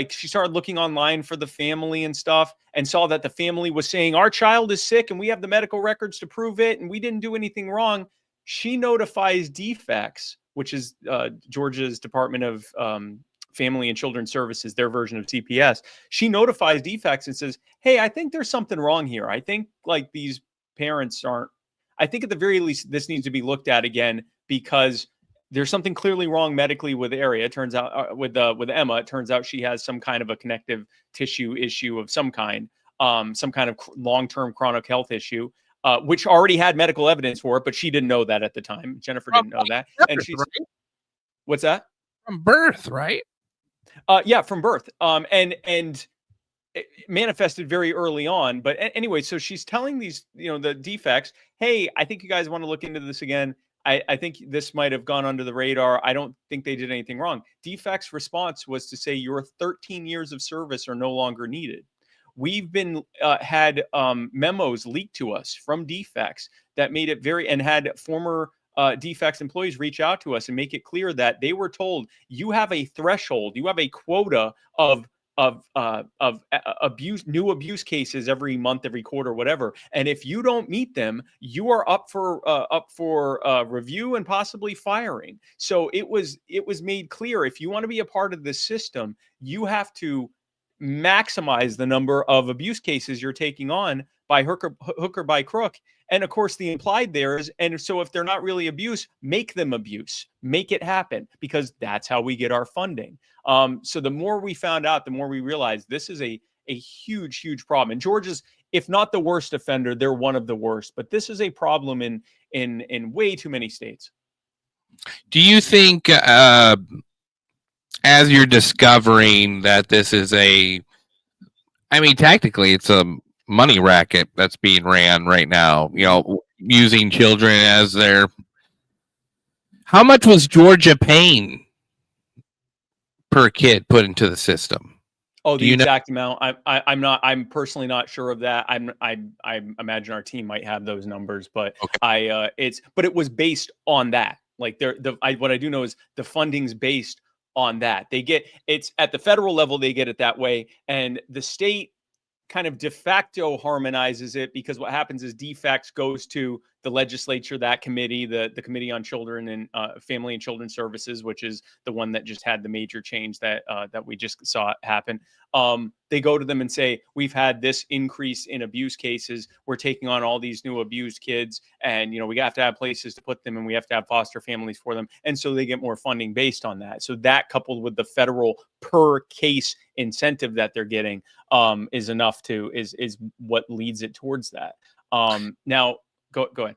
she started looking online for the family and stuff, and saw that the family was saying, our child is sick and we have the medical records to prove it, and we didn't do anything wrong. She notifies DFECS, which is Georgia's Department of Family and Children's Services, their version of CPS. She notifies DFECS and says, hey, I think there's something wrong here. I think these parents aren't, I think at the very least, this needs to be looked at again, because there's something clearly wrong medically with Aria. It turns out with Emma, it turns out she has some kind of a connective tissue issue of some kind of long-term chronic health issue. which already had medical evidence for it, but she didn't know that at the time. Jennifer didn't know that. And she's, what's that? From birth, right? Yeah, from birth. And it manifested very early on. But anyway, so she's telling these, the defects, hey, I think you guys want to look into this again. I think this might have gone under the radar. I don't think they did anything wrong. Defect's response was to say your 13 years of service are no longer needed. We've been had memos leaked to us from defects that made it very, and had former defects employees reach out to us and make it clear that they were told you have a threshold, you have a quota of abuse, new abuse cases every month, every quarter, whatever. And if you don't meet them, you are up for review and possibly firing. So it was made clear, if you want to be a part of this system, you have to maximize the number of abuse cases you're taking on by hook or by crook. And of course, the implied there is, and so if they're not really abuse, make them abuse, make it happen, because that's how we get our funding. So the more we found out, the more we realized this is a huge, huge problem. And Georgia's, if not the worst offender, they're one of the worst. But this is a problem in way too many states. Do you think, as you're discovering that this is technically it's a money racket that's being ran right now, using children as their, how much was Georgia paying per kid put into the system? Oh, the exact amount. I'm personally not sure of that. I imagine our team might have those numbers, but okay. But it was based on that. Like what I do know is the funding's based on that. It's at the federal level, they get it that way. And the state kind of de facto harmonizes it, because what happens is defects goes to the legislature, that committee, the Committee on Children and Family and Children Services, which is the one that just had the major change that we just saw happen. They go to them and say, we've had this increase in abuse cases. We're taking on all these new abused kids, and we have to have places to put them, and we have to have foster families for them. And so they get more funding based on that. So that, coupled with the federal per case incentive that they're getting, is enough is what leads it towards that. Now go ahead.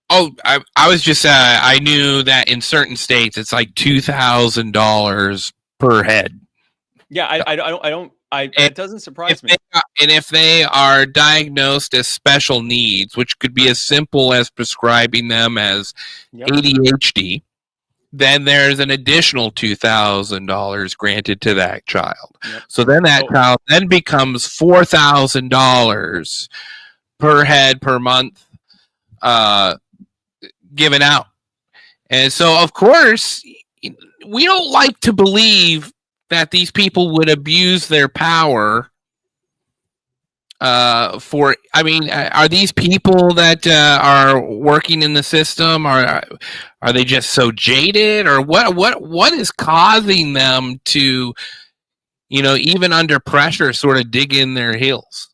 Oh, I was just I knew that in certain states it's like $2,000 per head. Yeah, it doesn't surprise me. And if they are diagnosed as special needs, which could be as simple as prescribing them as ADHD, then there's an additional $2,000 granted to that child. Yep. So then that child then becomes $4,000 per head per month given out. And so, of course, we don't like to believe that these people would abuse their power are these people that are working in the system, are they just so jaded, or what is causing them to, even under pressure, sort of dig in their heels?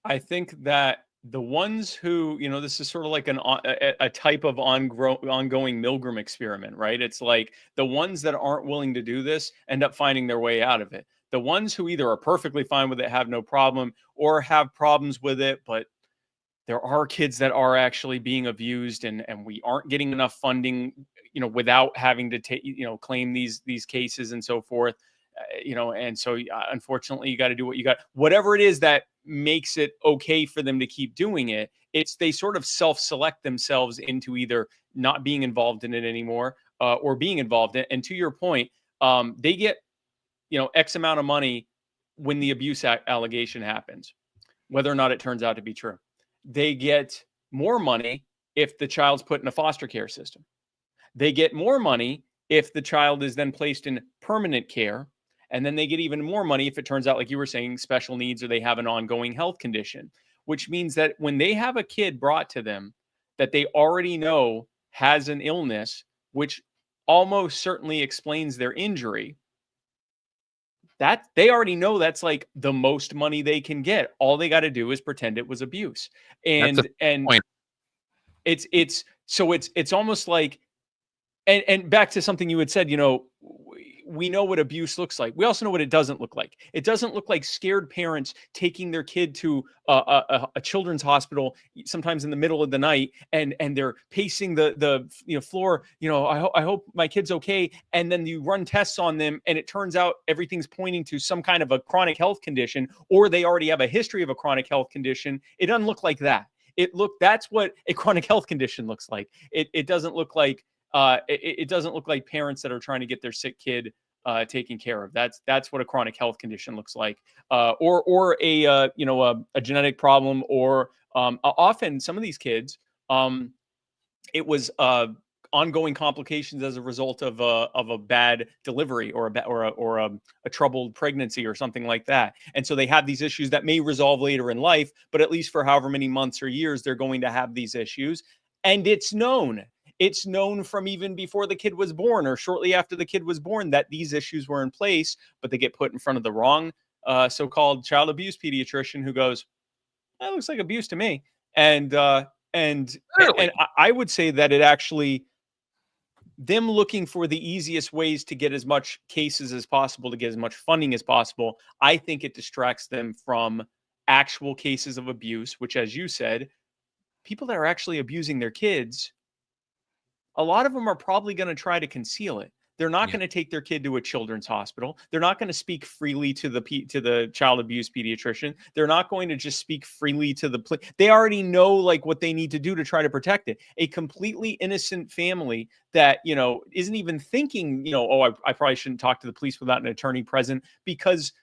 I think that the ones who, this is sort of like a type of ongoing Milgram experiment, right? It's like the ones that aren't willing to do this end up finding their way out of it. The ones who either are perfectly fine with it, have no problem, or have problems with it, but there are kids that are actually being abused, and we aren't getting enough funding, without having to take, claim these cases and so forth, and so unfortunately you got to do what you got, whatever it is that makes it okay for them to keep doing it. They sort of self-select themselves into either not being involved in it anymore, or being involved in it. And to your point, they get, X amount of money when the abuse allegation happens, whether or not it turns out to be true. They get more money if the child's put in a foster care system. They get more money if the child is then placed in permanent care. And then they get even more money if it turns out, like you were saying, special needs, or they have an ongoing health condition, which means that when they have a kid brought to them that they already know has an illness, which almost certainly explains their injury, that they already know that's like the most money they can get. All they got to do is pretend it was abuse. And it's almost like, and back to something you had said, we know what abuse looks like. We also know what it doesn't look like. It doesn't look like scared parents taking their kid to a children's hospital, sometimes in the middle of the night, and they're pacing the floor. I hope my kid's okay. And then you run tests on them, and it turns out everything's pointing to some kind of a chronic health condition, or they already have a history of a chronic health condition. It doesn't look like that. That's what a chronic health condition looks like. It doesn't look like it doesn't look like parents that are trying to get their sick kid taken care of. That's what a chronic health condition looks like, or a genetic problem, or often some of these kids, it was ongoing complications as a result of a bad delivery, or a troubled pregnancy or something like that. And so they have these issues that may resolve later in life, but at least for however many months or years, they're going to have these issues. And it's known. It's known from even before the kid was born, or shortly after the kid was born, that these issues were in place, but they get put in front of the wrong so-called child abuse pediatrician, who goes, that looks like abuse to me. And I would say that it actually, them looking for the easiest ways to get as much cases as possible, to get as much funding as possible, I think it distracts them from actual cases of abuse, which, as you said, people that are actually abusing their kids, a lot of them are probably going to try to conceal it. They're not going to take their kid to a children's hospital. They're not going to speak freely to the child abuse pediatrician. They're not going to just speak freely to the they already know like what they need to do to try to protect it. A completely innocent family that, isn't even thinking, I probably shouldn't talk to the police without an attorney present, because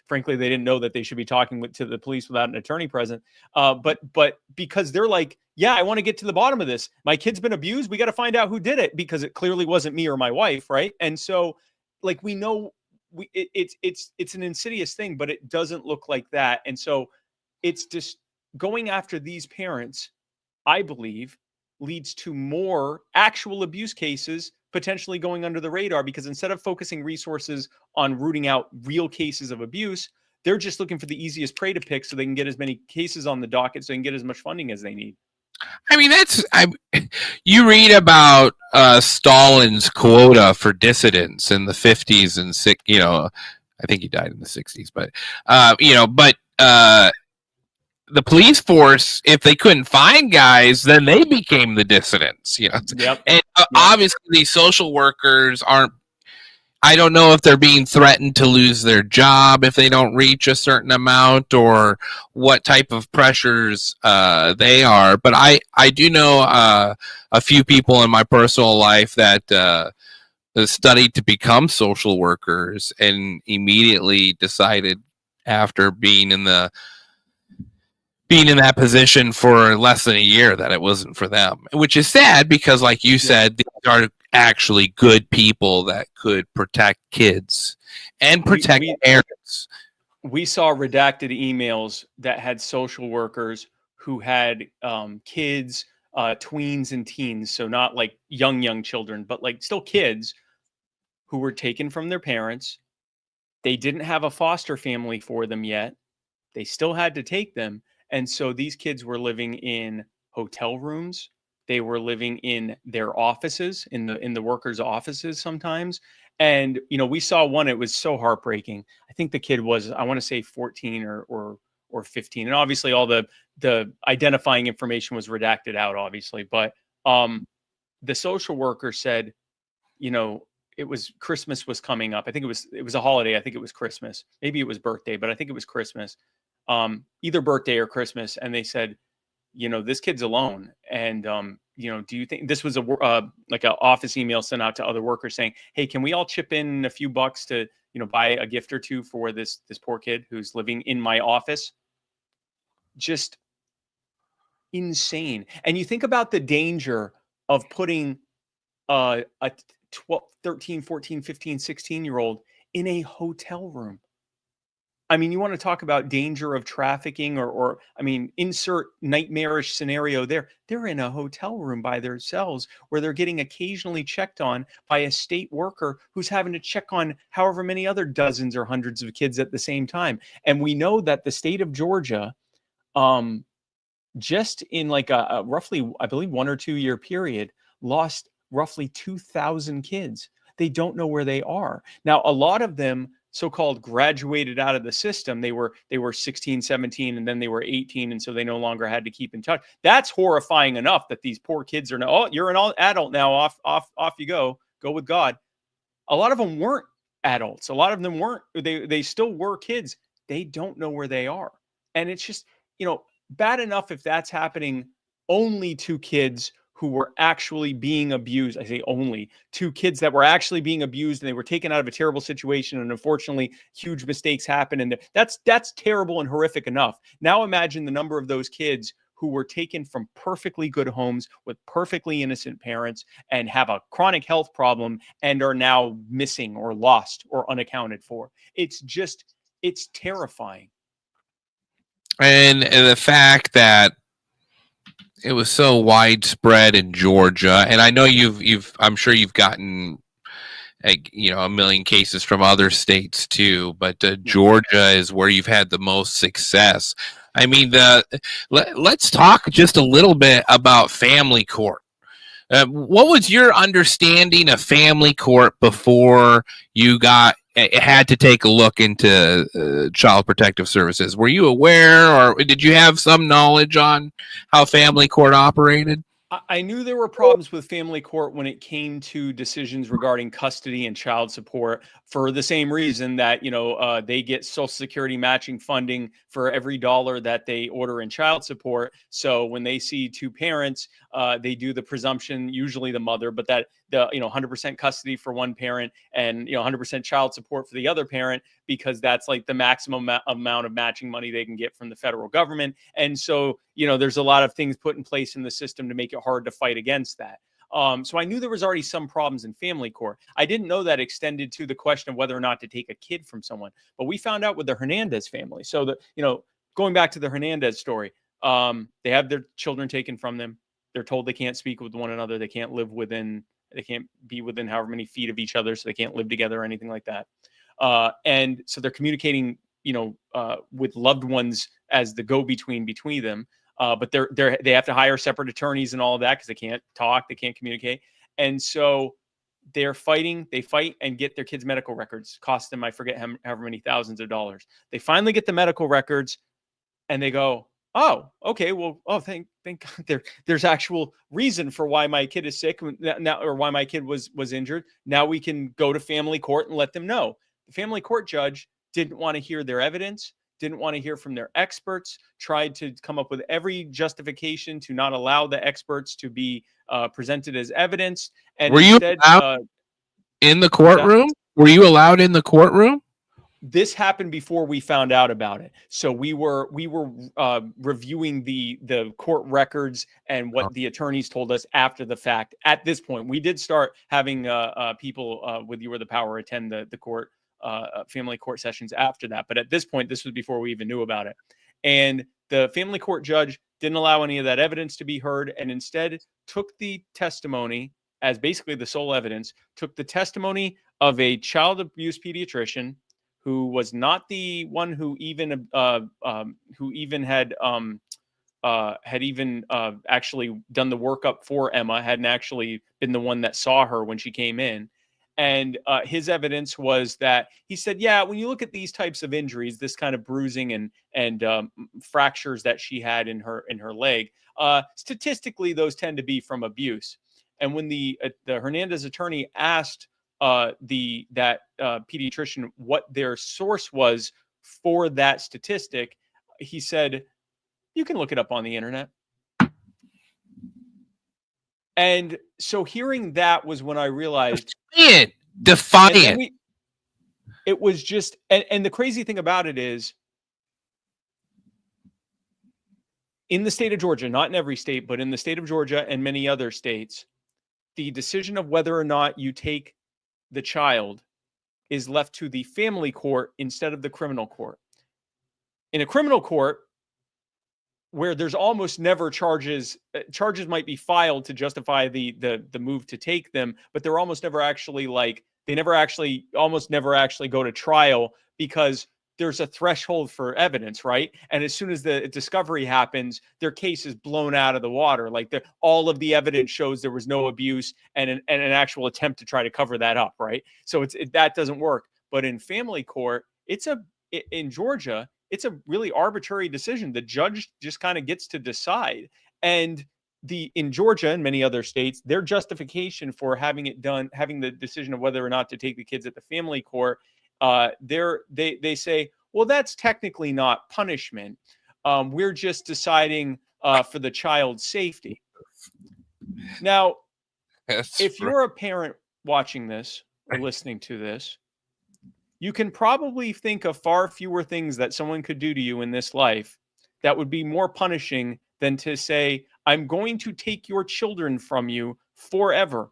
frankly, they didn't know that they should be talking to the police without an attorney present. But because they're like, yeah, I want to get to the bottom of this. My kid's been abused. We got to find out who did it, because it clearly wasn't me or my wife, right? And so, like, we know it's an insidious thing, but it doesn't look like that. And so, it's just going after these parents, I believe, leads to more actual abuse cases potentially going under the radar, because instead of focusing resources on rooting out real cases of abuse, they're just looking for the easiest prey to pick so they can get as many cases on the docket, so they can get as much funding as they need. I mean, you read about Stalin's quota for dissidents in the 50s and I think he died in the 60s, but the police force, if they couldn't find guys, then they became the dissidents, Yep. And obviously these social workers aren't, I don't know if they're being threatened to lose their job if they don't reach a certain amount, or what type of pressures they are. But I do know a few people in my personal life that studied to become social workers and immediately decided, after being in that position for less than a year, that it wasn't for them, which is sad, because like you said, these are actually good people that could protect kids and protect parents. We saw redacted emails that had social workers who had kids, tweens and teens, so not like young children, but like still kids, who were taken from their parents. They didn't have a foster family for them yet. They still had to take them. And so these kids were living in hotel rooms. They were living in their offices, in the workers' offices sometimes. And, we saw one, it was so heartbreaking. I think the kid was, I want to say 14 or 15. And obviously all the identifying information was redacted out, obviously. But the social worker said, it was Christmas was coming up. I think it was a holiday. I think it was Christmas. Maybe it was birthday, but I think it was Christmas. Either birthday or Christmas. And they said, this kid's alone. And, do you think this was like an office email sent out to other workers saying, hey, can we all chip in a few bucks to, buy a gift or two for this poor kid who's living in my office? Just insane. And you think about the danger of putting a 12, 13, 14, 15, 16-year-old in a hotel room. I mean, you want to talk about danger of trafficking or insert nightmarish scenario there. They're in a hotel room by themselves, where they're getting occasionally checked on by a state worker who's having to check on however many other dozens or hundreds of kids at the same time. And we know that the state of Georgia, just in like a roughly, I believe, 1 or 2 year period, lost roughly 2,000 kids. They don't know where they are. Now, a lot of them so-called graduated out of the system. They were 16, 17, and then they were 18, and so they no longer had to keep in touch. That's horrifying enough that these poor kids are now, oh, you're an adult now, off you go with God. A lot of them weren't adults. A lot of them weren't, they still were kids. They don't know where they are. And it's just, bad enough if that's happening only to kids who were actually being abused. I say only to kids that were actually being abused and they were taken out of a terrible situation. And unfortunately, huge mistakes happen. And that's terrible and horrific enough. Now imagine the number of those kids who were taken from perfectly good homes with perfectly innocent parents and have a chronic health problem and are now missing or lost or unaccounted for. It's terrifying. And the fact that it was so widespread in Georgia, and I know I'm sure you've gotten a million cases from other states too, but Georgia is where you've had the most success. I mean, let's talk just a little bit about family court. What was your understanding of family court before you had to take a look into Child Protective Services? Were you aware, or did you have some knowledge on how family court operated? I knew there were problems with family court when it came to decisions regarding custody and child support, for the same reason that, they get Social Security matching funding for every dollar that they order in child support. So when they see two parents, they do the presumption, usually the mother, but that the 100% custody for one parent and 100% child support for the other parent, because that's like the maximum amount of matching money they can get from the federal government. And so, there's a lot of things put in place in the system to make it hard to fight against that. So I knew there was already some problems in family court. I didn't know that extended to the question of whether or not to take a kid from someone, but we found out with the Hernandez family. So going back to the Hernandez story, they have their children taken from them. They're told they can't speak with one another. They can't be within however many feet of each other. So they can't live together or anything like that. And so they're communicating, with loved ones as the go-between between them. But they have to hire separate attorneys and all of that because they can't talk, they can't communicate. And so they fight and get their kids' medical records. Cost them, I forget however many thousands of dollars. They finally get the medical records and they go, oh, okay, well, thank God there's actual reason for why my kid is sick now, or why my kid was injured. Now we can go to family court and let them know. The family court judge didn't want to hear their evidence, didn't want to hear from their experts, tried to come up with every justification to not allow the experts to be presented as evidence. And were you allowed in the courtroom? Were you allowed in the courtroom? This happened before we found out about it. So we were reviewing the court records and what the attorneys told us after the fact. At this point, we did start having people with You Are the Power attend the court family court sessions after that. But at this point, this was before we even knew about it. And the family court judge didn't allow any of that evidence to be heard, and instead took the testimony as basically the sole evidence, took the testimony of a child abuse pediatrician who was not the one who even had actually done the workup for Emma, hadn't actually been the one that saw her when she came in. And his evidence was that he said, yeah, when you look at these types of injuries, this kind of bruising and fractures that she had in her leg, statistically, those tend to be from abuse. And when the Hernandez attorney asked that pediatrician what their source was for that statistic, he said, you can look it up on the internet. And so hearing that was when I realized defiant. It was just, and the crazy thing about it is, in the state of Georgia, not in every state, but in the state of Georgia and many other states, the decision of whether or not you take the child is left to the family court instead of the criminal court. In a criminal court, where there's almost never charges might be filed to justify the move to take them, but they're almost never actually almost never actually go to trial, because there's a threshold for evidence, right? And as soon as the discovery happens, their case is blown out of the water. Like all of the evidence shows there was no abuse and an actual attempt to try to cover that up, right? So that doesn't work. But in family court, in Georgia, it's a really arbitrary decision. The judge just kind of gets to decide. And in Georgia and many other states, their justification for having the decision of whether or not to take the kids at the family court, they say, well, that's technically not punishment. We're just deciding for the child's safety. Now, if you're a parent watching this or listening to this, you can probably think of far fewer things that someone could do to you in this life that would be more punishing than to say, I'm going to take your children from you forever.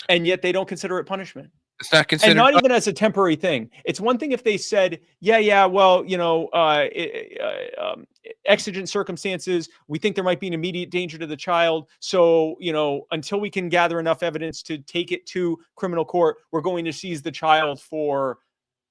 And yet they don't consider it punishment. It's not considered, and not even as a temporary thing. It's one thing if they said, well, exigent circumstances, we think there might be an immediate danger to the child. So, until we can gather enough evidence to take it to criminal court, we're going to seize the child for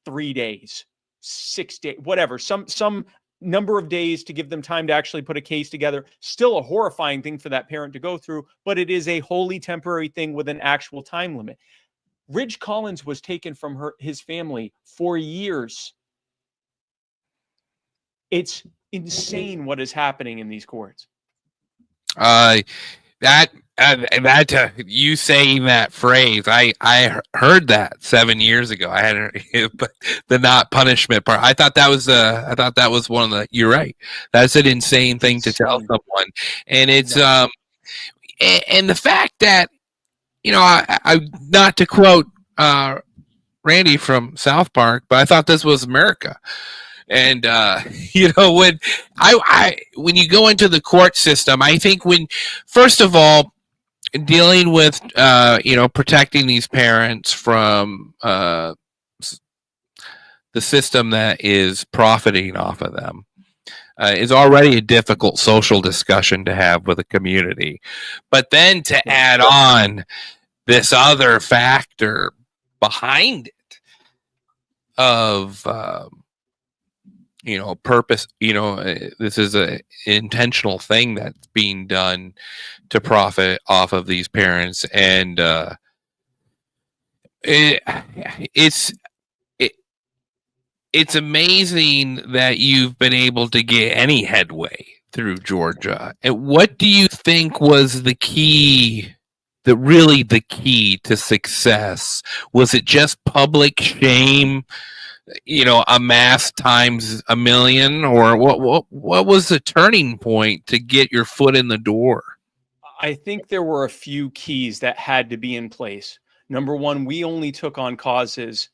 3 days, 6 days, whatever, some number of days to give them time to actually put a case together. Still a horrifying thing for that parent to go through, but it is a wholly temporary thing with an actual time limit. Ridge Collins was taken from his family for years. It's insane what is happening in these courts. You saying that phrase, I heard that 7 years ago. I had but the not punishment part. I thought that was one of the. You're right. That's an insane thing to tell someone, and it's and the fact that I not to quote Randy from South Park, but I thought this was America. And when when you go into the court system, I think first of all, dealing with protecting these parents from the system that is profiting off of them is already a difficult social discussion to have with a community. But then to add on this other factor behind it of purpose, this is an intentional thing that's being done to profit off of these parents. And it's amazing that you've been able to get any headway through Georgia. And what do you think was the key to success? Was it just public shame, amassed times a million, or what was the turning point to get your foot in the door? I think there were a few keys that had to be in place. Number one, we only took on causes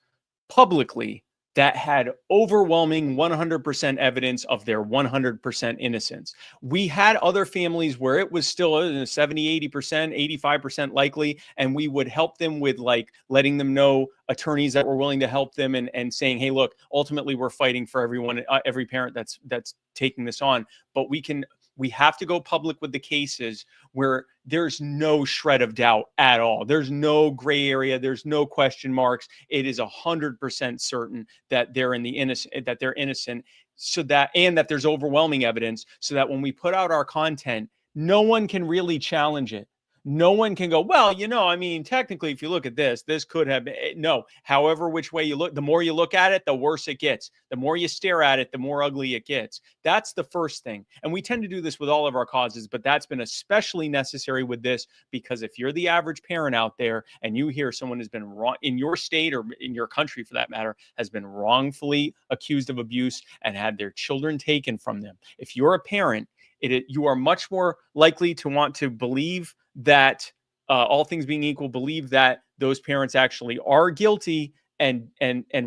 publicly that had overwhelming 100% evidence of their 100% innocence. We had other families where it was still 70, 80%, 85% likely, and we would help them with letting them know attorneys that were willing to help them and saying, hey, look, ultimately we're fighting for everyone, every parent that's taking this on. But we have to go public with the cases where there's no shred of doubt at all. There's no gray area. There's no question marks. It is 100% certain that they're innocent, so that there's overwhelming evidence, so that when we put out our content, no one can really challenge it. No one can go, well, technically, if you look at this could have been. No, however, which way you look, the more you look at it, the worse it gets. The more you stare at it, the more ugly it gets. That's the first thing. And we tend to do this with all of our causes, but that's been especially necessary with this, because if you're the average parent out there and you hear someone has been wrong in your state, or in your country for that matter, has been wrongfully accused of abuse and had their children taken from them, if you're a parent, you are much more likely to want to believe that, all things being equal, believe that those parents actually are guilty and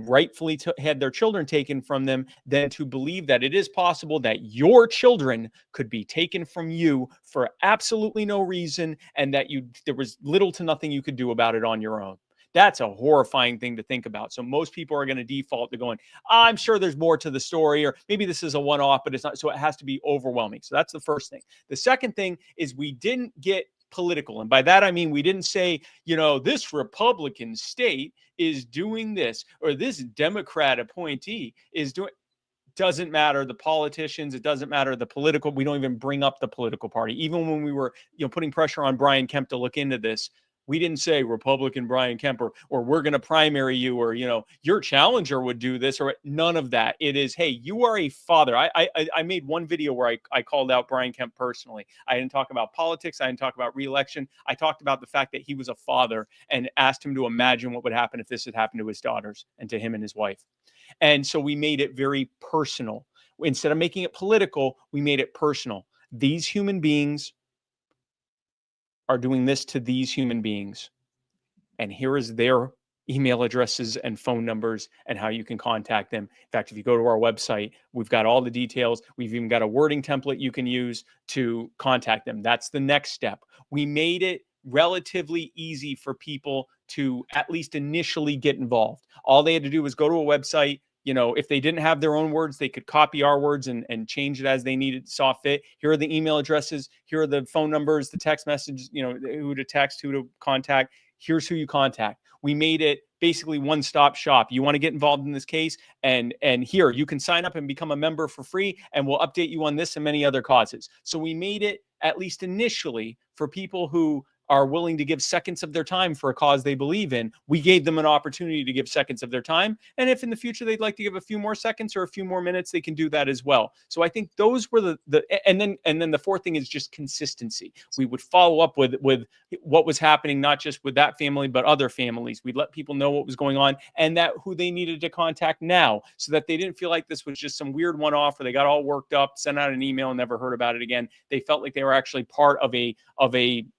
rightfully had their children taken from them, than to believe that it is possible that your children could be taken from you for absolutely no reason, and that there was little to nothing you could do about it on your own. That's a horrifying thing to think about. So most people are going to default to going, I'm sure there's more to the story, or maybe this is a one-off, but it's not. So it has to be overwhelming. So that's the first thing. The second thing is we didn't get political. And by that, I mean, we didn't say, this Republican state is doing this, or this Democrat appointee is doing. Doesn't matter the politicians. It doesn't matter the political. We don't even bring up the political party. Even when we were, putting pressure on Brian Kemp to look into this, we didn't say Republican Brian Kemp or we're going to primary you, or, your challenger would do this, or none of that. It is, hey, you are a father. I made one video where I called out Brian Kemp personally. I didn't talk about politics. I didn't talk about re-election. I talked about the fact that he was a father and asked him to imagine what would happen if this had happened to his daughters and to him and his wife. And so we made it very personal. Instead of making it political, we made it personal. These human beings are doing this to these human beings. And here is their email addresses and phone numbers and how you can contact them. In fact, if you go to our website, we've got all the details. We've even got a wording template you can use to contact them. That's the next step. We made it relatively easy for people to at least initially get involved. All they had to do was go to a website. If they didn't have their own words, they could copy our words and change it as they needed, saw fit. Here are the email addresses. Here are the phone numbers, the text message, who to text, who to contact. Here's who you contact. We made it basically one-stop shop. You want to get involved in this case, and here you can sign up and become a member for free, and we'll update you on this and many other causes. So we made it, at least initially, for people who are willing to give seconds of their time for a cause they believe in. We gave them an opportunity to give seconds of their time. And if in the future they'd like to give a few more seconds or a few more minutes, they can do that as well. So I think those were and then the fourth thing is just consistency. We would follow up with what was happening, not just with that family, but other families. We'd let people know what was going on and that who they needed to contact now, so that they didn't feel like this was just some weird one-off where they got all worked up, sent out an email and never heard about it again. They felt like they were actually part of a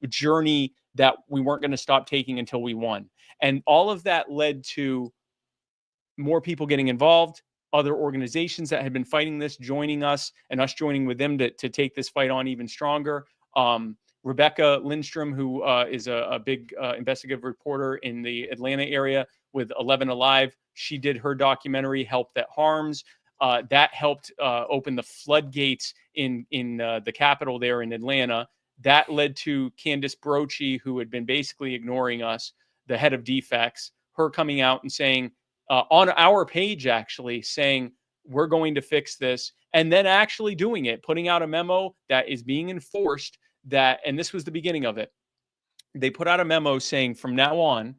journey that we weren't going to stop taking until we won. And all of that led to more people getting involved, other organizations that had been fighting this joining us, and us joining with them to take this fight on even stronger. Rebecca Lindstrom, who is a big investigative reporter in the Atlanta area with 11 Alive, she did her documentary, Help That Harms. That helped open the floodgates in the Capitol there in Atlanta. That led to Candace Brochi, who had been basically ignoring us, the head of defects, her coming out and saying, on our page, actually saying, we're going to fix this, and then actually doing it, putting out a memo that is being enforced, and this was the beginning of it. They put out a memo saying, from now on,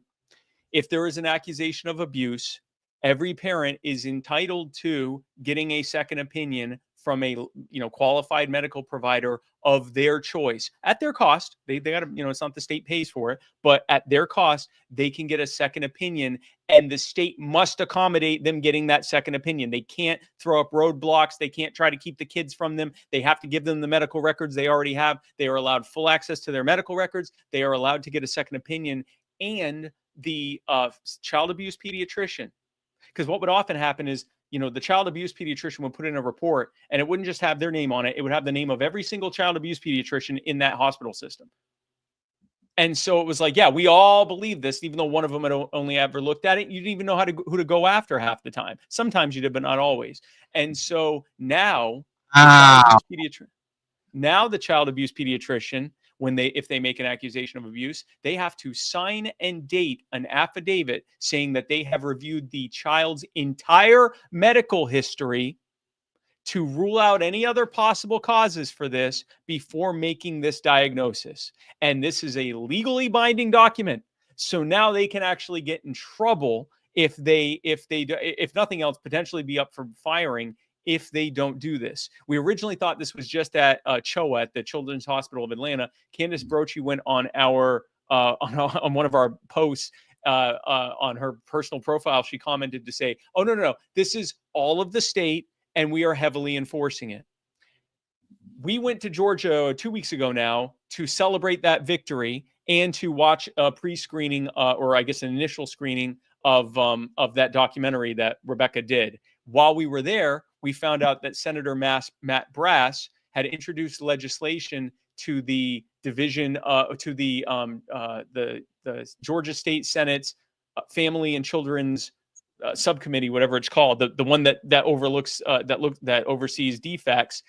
if there is an accusation of abuse, every parent is entitled to getting a second opinion from a qualified medical provider of their choice at their cost. They got to, it's not the state pays for it, but at their cost, they can get a second opinion, and the state must accommodate them getting that second opinion. They can't throw up roadblocks. They can't try to keep the kids from them. They have to give them the medical records they already have. They are allowed full access to their medical records. They are allowed to get a second opinion, and the child abuse pediatrician. Because what would often happen is, the child abuse pediatrician would put in a report, and it wouldn't just have their name on it. It would have the name of every single child abuse pediatrician in that hospital system. And so it was like, yeah, we all believe this, even though one of them had only ever looked at it. You didn't even know who to go after half the time. Sometimes you did, but not always. And so now, the child abuse pediatrician, if they make an accusation of abuse, they have to sign and date an affidavit saying that they have reviewed the child's entire medical history to rule out any other possible causes for this before making this diagnosis. And this is a legally binding document. So now they can actually get in trouble if nothing else, potentially be up for firing if they don't do this. We originally thought this was just at CHOA, at the Children's Hospital of Atlanta. Candace Brochi went on on one of our posts on her personal profile. She commented to say, oh, no, this is all of the state, and we are heavily enforcing it. We went to Georgia 2 weeks ago now to celebrate that victory and to watch a pre-screening, or I guess an initial screening of that documentary that Rebecca did. While we were there, we found out that Senator Matt Brass had introduced legislation to the division, to the Georgia State Senate's Family and Children's subcommittee, whatever it's called, the one that oversees defects,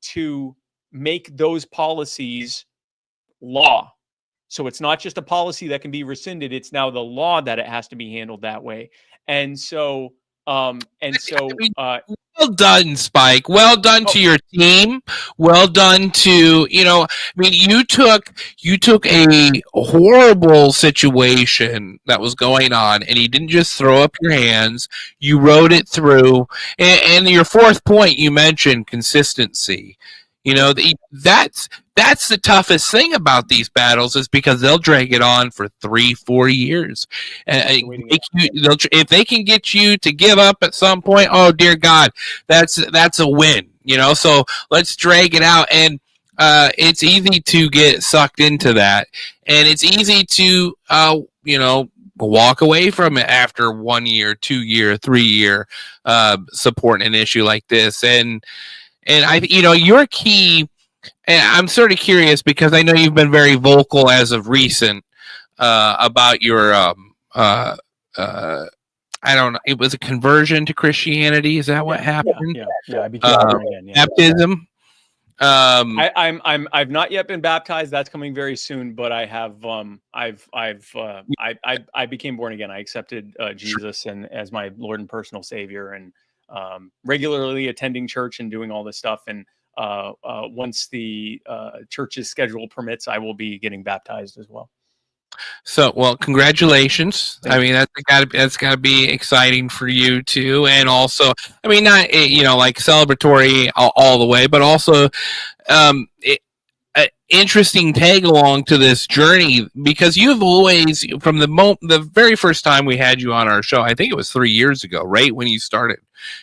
to make those policies law. So it's not just a policy that can be rescinded. It's now the law that it has to be handled that way. And so, well done, Spike. Well done to your team. Well done to, I mean, you took a horrible situation that was going on, and you didn't just throw up your hands. You wrote it through. And your fourth point, you mentioned consistency. That's the toughest thing about these battles, is because they'll drag it on for 3-4 years. If they can get you to give up at some point, oh dear God, that's a win. So let's drag it out, and it's easy to get sucked into that, and it's easy to walk away from it after 1 year, 2 year, 3 year supporting an issue like this, and your key. And I'm sort of curious, because I know you've been very vocal as of recent about your I don't know, it was a conversion to Christianity. Is that what happened? Yeah. I became born again. Yeah. Baptism. I've not yet been baptized. That's coming very soon, but I have. I became born again. I accepted Jesus and as my Lord and personal Savior, and regularly attending church and doing all this stuff. And once the church's schedule permits, I will be getting baptized as well. So, well, congratulations. I mean, that's gotta be exciting for you too. And also, I mean, not, like celebratory all the way, but also, interesting tag along to this journey, because you've always, from the very first time we had you on our show, I think it was 3 years ago, right? When you started,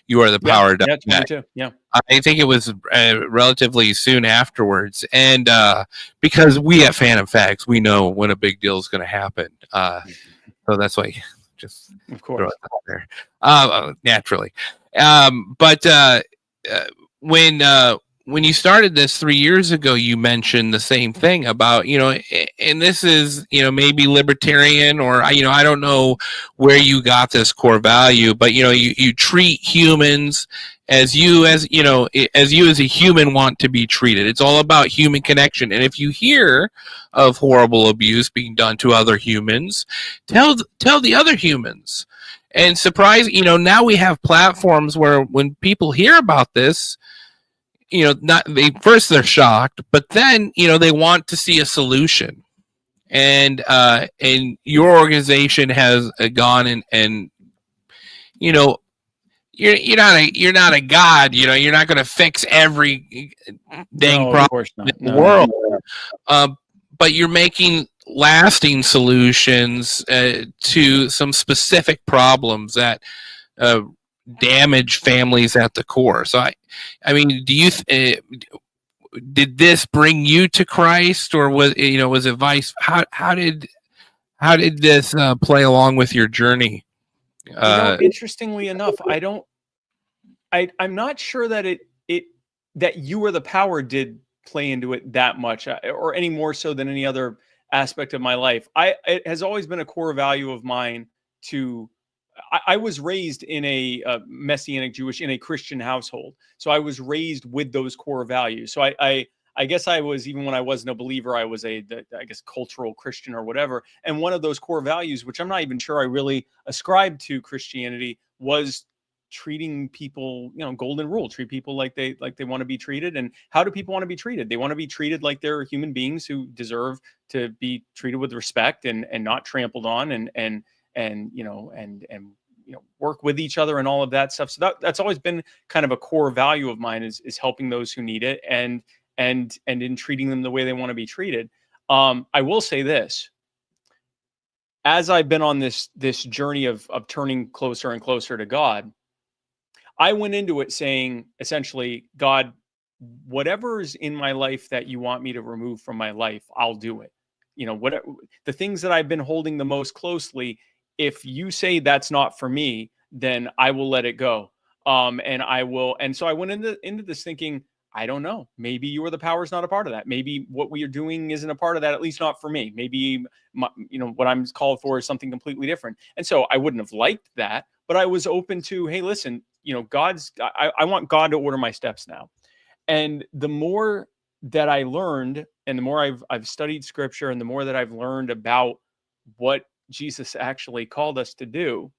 You Are the Power. Yeah, 22. Yeah. I think it was relatively soon afterwards. And because we at Phantom Facts, we know when a big deal is going to happen. So that's why, just of course, throw it out there. Naturally. But when you started this 3 years ago, you mentioned the same thing about, and this is, maybe libertarian, or, I don't know where you got this core value, but, you treat humans as you as a human want to be treated. It's all about human connection. And if you hear of horrible abuse being done to other humans, tell the other humans. And now we have platforms where when people hear about this, first they're shocked, but then, they want to see a solution. And your organization has gone and you're not a god, you're not going to fix every dang problem in the world. But you're making lasting solutions to some specific problems that damage families at the core. So I mean, do you did this bring you to Christ, or was it vice? How did this play along with your journey? Interestingly enough, I'm not sure that that You Are the Power did play into it that much, or any more so than any other aspect of my life. It has always been a core value of mine to. I was raised in a Messianic Jewish, in a Christian household. So I was raised with those core values. So I guess I was, even when I wasn't a believer, I was I guess cultural Christian or whatever. And one of those core values, which I'm not even sure I really ascribed to Christianity, was treating people, golden rule, treat people like they want to be treated. And how do people want to be treated? They want to be treated like they're human beings who deserve to be treated with respect and not trampled on, and work with each other and all of that stuff. So that's always been kind of a core value of mine, is helping those who need it and in treating them the way they want to be treated. I will say this: as I've been on this journey of turning closer and closer to God, I went into it saying, essentially, God, whatever's in my life that you want me to remove from my life, I'll do it. Whatever the things that I've been holding the most closely, if you say that's not for me, then I will let it go. And I will. And so I went into this thinking, I don't know, maybe You Are the Power is not a part of that. Maybe what we are doing isn't a part of that, at least not for me. Maybe what I'm called for is something completely different. And so I wouldn't have liked that, but I was open to, hey, listen, I want God to order my steps now. And the more that I learned, and the more I've studied scripture, and the more that I've learned about what Jesus actually called us to do,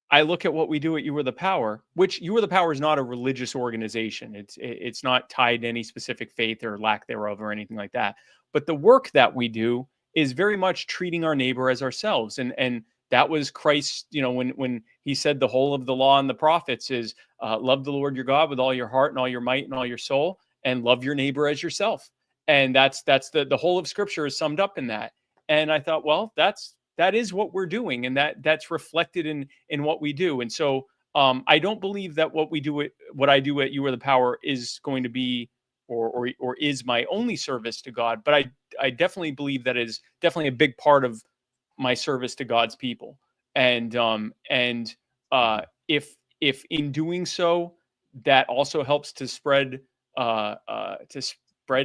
I look at what we do at You Are the Power, which You Are the Power is not a religious organization. It's not tied to any specific faith or lack thereof or anything like that. But the work that we do is very much treating our neighbor as ourselves. And that was Christ, when he said the whole of the law and the prophets is love the Lord your God with all your heart and all your might and all your soul, and love your neighbor as yourself. And that's the whole of scripture is summed up in that. And I thought, well, that is what we're doing, and that's reflected in what we do. And so I don't believe that what I do at You Are the Power is going to be or is my only service to God, but I definitely believe that is definitely a big part of my service to God's people. And if in doing so that also helps to spread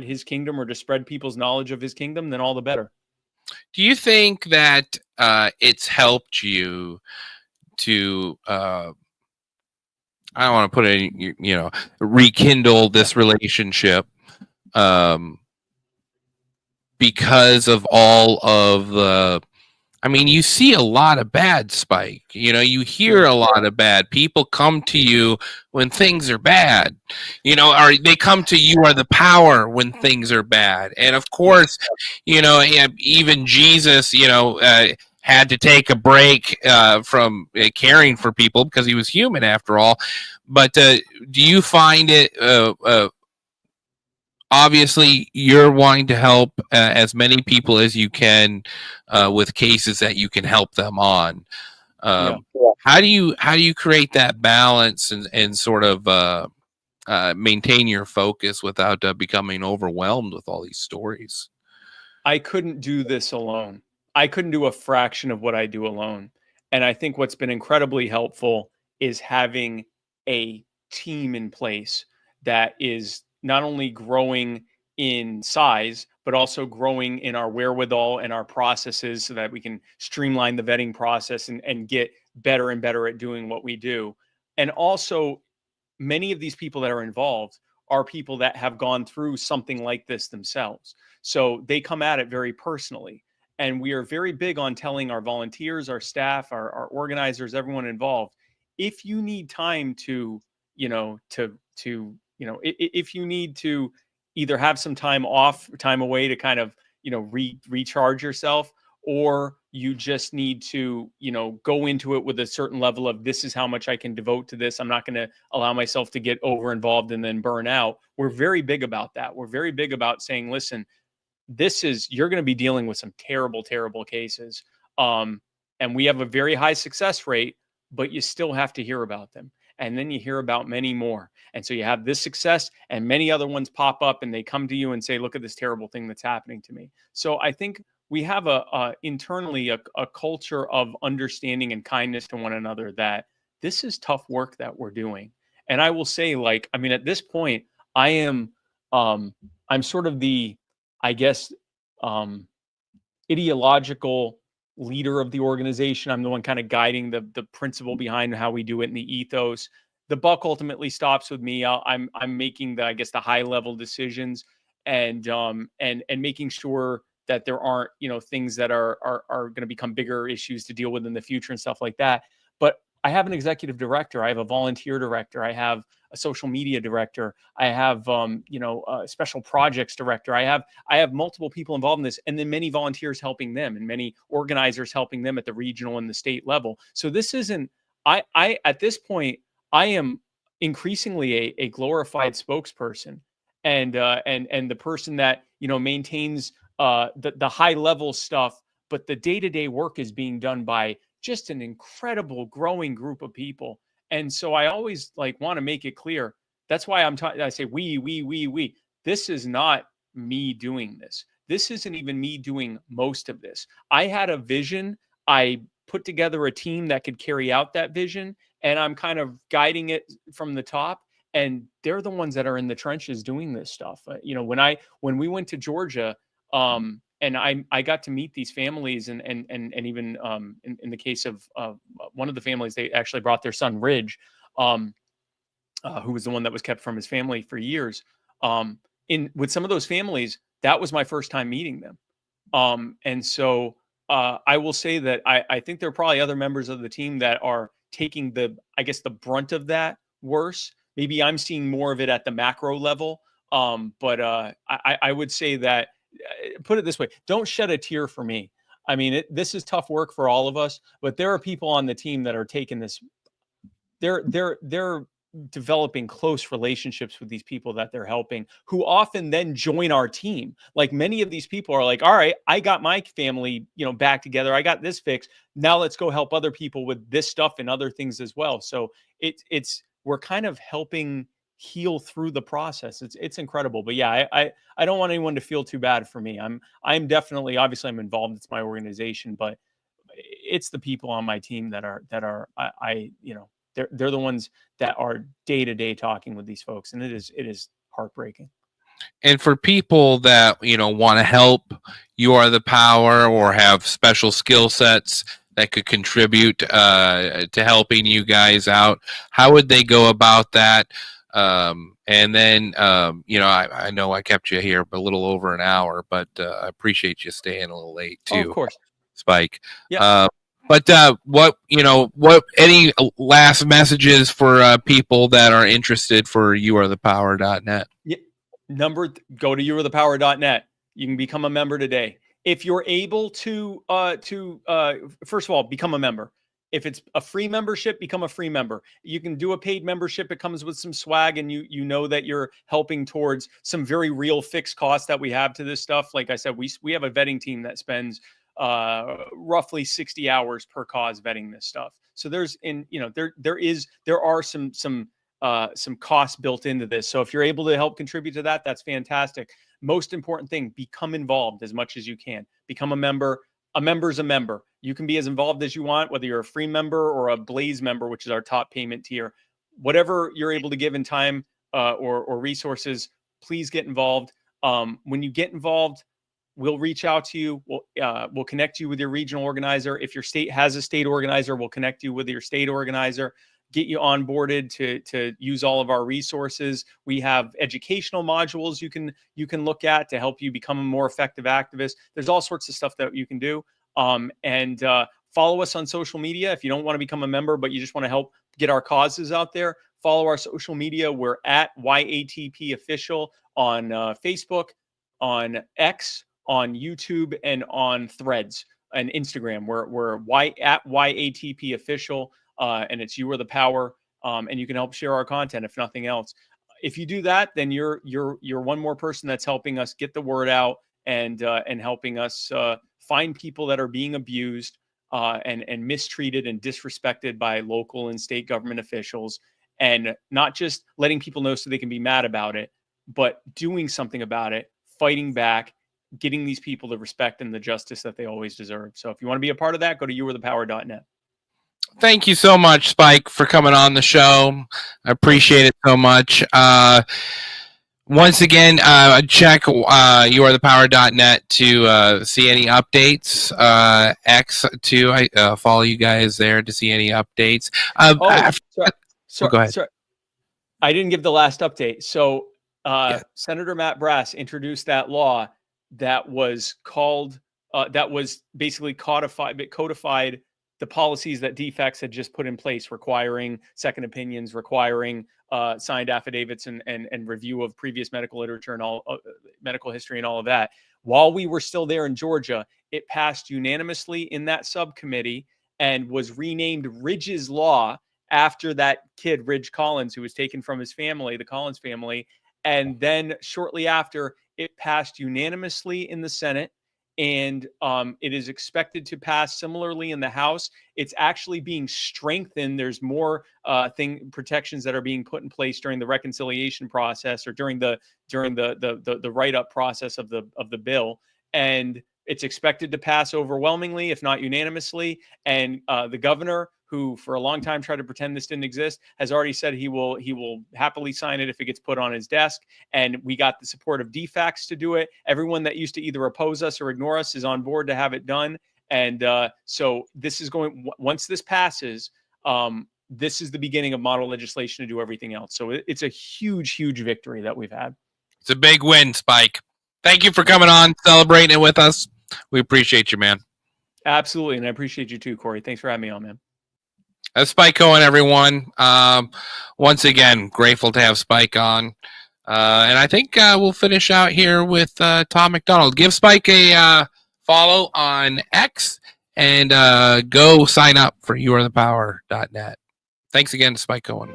his kingdom, or to spread people's knowledge of his kingdom, then all the better. Do you think that it's helped you to, I don't want to put it, rekindle this relationship because of all of the, you see a lot of bad, Spike. You hear a lot of bad. People come to you when things are bad, or they come to You Are the Power when things are bad. And of course, even Jesus, had to take a break from caring for people because he was human after all. But do you find it, obviously you're wanting to help as many people as you can with cases that you can help them on. How do you create that balance and sort of maintain your focus without becoming overwhelmed with all these stories? I couldn't do this alone. I couldn't do a fraction of what I do alone. And I think what's been incredibly helpful is having a team in place that is not only growing in size, but also growing in our wherewithal and our processes, so that we can streamline the vetting process and get better and better at doing what we do. And also, many of these people that are involved are people that have gone through something like this themselves. So they come at it very personally. And we are very big on telling our volunteers, our staff, our organizers, everyone involved, if you need time to, if you need to either have some time off, time away to kind of, recharge yourself, or you just need to, go into it with a certain level of, this is how much I can devote to this. I'm not going to allow myself to get over involved and then burn out. We're very big about that. We're very big about saying, listen, you're going to be dealing with some terrible, terrible cases. And we have a very high success rate, but you still have to hear about them. And then you hear about many more. And so you have this success and many other ones pop up, and they come to you and say, look at this terrible thing that's happening to me. So I think we have internally a culture of understanding and kindness to one another, that this is tough work that we're doing. And I will say, at this point, I'm sort of the, I guess, ideological leader of the organization. I'm the one kind of guiding the principle behind how we do it and the ethos. The buck ultimately stops with me. I'm making the high level decisions, and making sure that there aren't things that are going to become bigger issues to deal with in the future and stuff like that. But I have an executive director. I have a volunteer director. I have a social media director. I have a special projects director. I have multiple people involved in this, and then many volunteers helping them, and many organizers helping them at the regional and the state level. So this isn't, I at this point, I am increasingly a glorified spokesperson, and the person that maintains the high level stuff, but the day-to-day work is being done by just an incredible growing group of people. And so I always want to make it clear. That's why I say we. This is not me doing this. This isn't even me doing most of this. I had a vision. I put together a team that could carry out that vision, and I'm kind of guiding it from the top. And they're the ones that are in the trenches doing this stuff. When we went to Georgia, and I got to meet these families, and even in the case of one of the families, they actually brought their son Ridge, who was the one that was kept from his family for years. In with some of those families, that was my first time meeting them. And so I will say that I think there are probably other members of the team that are taking I guess, the brunt of that worse. Maybe I'm seeing more of it at the macro level. But I would say that, put it this way, don't shed a tear for me. I mean, this is tough work for all of us, but there are people on the team that are taking this. They're developing close relationships with these people that they're helping, who often then join our team. Like, many of these people are like, all right, I got my family, back together. I got this fixed. Now let's go help other people with this stuff and other things as well. So we're kind of helping heal through the process. It's incredible. But yeah, I don't want anyone to feel too bad for me. I'm definitely, obviously I'm involved. It's my organization, but it's the people on my team that are they're the ones that are day to day talking with these folks, and it is heartbreaking. And for people that want to help You Are the Power, or have special skill sets that could contribute to helping you guys out, how would they go about that? And then I know I kept you here a little over an hour, but I appreciate you staying a little late too. Oh, of course, Spike. Yeah. But what any last messages for people that are interested for youarethepower.net? Yeah. Go to youarethepower.net. You can become a member today. If you're able to first of all, become a member. If it's a free membership, become a free member. You can do a paid membership. It comes with some swag, and you know that you're helping towards some very real fixed costs that we have to this stuff. Like I said, we have a vetting team that spends roughly 60 hours per cause vetting this stuff. So there are some costs built into this. So if you're able to help contribute to that, that's fantastic. Most important thing, become involved as much as you can. Become a member. A member's a member. You can be as involved as you want, whether you're a free member or a Blaze member, which is our top payment tier. Whatever you're able to give in time or resources, please get involved. When you get involved, we'll reach out to you. We'll connect you with your regional organizer. If your state has a state organizer, we'll connect you with your state organizer, get you onboarded to use all of our resources. We have educational modules you can look at to help you become a more effective activist. There's all sorts of stuff that you can do. And follow us on social media. If you don't want to become a member, but you just want to help get our causes out there, follow our social media. We're at YATP Official on Facebook, on X, on YouTube, and on Threads and Instagram. We're at YATP Official, and it's You Are the Power, and you can help share our content if nothing else. If you do that, then you're one more person that's helping us get the word out and helping us find people that are being abused and mistreated and disrespected by local and state government officials, and not just letting people know so they can be mad about it, but doing something about it, fighting back, getting these people the respect and the justice that they always deserve. So if you want to be a part of that, go to youarethepower.net. Thank you so much, Spike, for coming on the show. I appreciate it so much. Once again, check youarethepower.net to see any updates. X too. I follow you guys there to see any updates. Sorry, go ahead. Sorry. I didn't give the last update. So Senator Matt Brass introduced that law that was called that was basically codified the policies that DFACS had just put in place, requiring second opinions, requiring signed affidavits and review of previous medical literature and all medical history and all of that. While we were still there in Georgia, it passed unanimously in that subcommittee and was renamed Ridge's Law after that kid, Ridge Collins, who was taken from his family, the Collins family. And then shortly after, it passed unanimously in the Senate. And it is expected to pass similarly in the House. It's actually being strengthened. There's more protections that are being put in place during the reconciliation process or during the write-up process of the bill, and it's expected to pass overwhelmingly, if not unanimously. And the governor, who for a long time tried to pretend this didn't exist, has already said he will happily sign it if it gets put on his desk. And we got the support of DFACS to do it. Everyone that used to either oppose us or ignore us is on board to have it done. And so this is once this passes, this is the beginning of model legislation to do everything else. So it's a huge, huge victory that we've had. It's a big win, Spike. Thank you for coming on, celebrating it with us. We appreciate you, man. Absolutely, and I appreciate you too, Corey. Thanks for having me on, man. That's Spike Cohen, everyone. Once again, grateful to have Spike on. And I think we'll finish out here with Tom McDonald. Give Spike a follow on X and go sign up for youarethepower.net. Thanks again to Spike Cohen.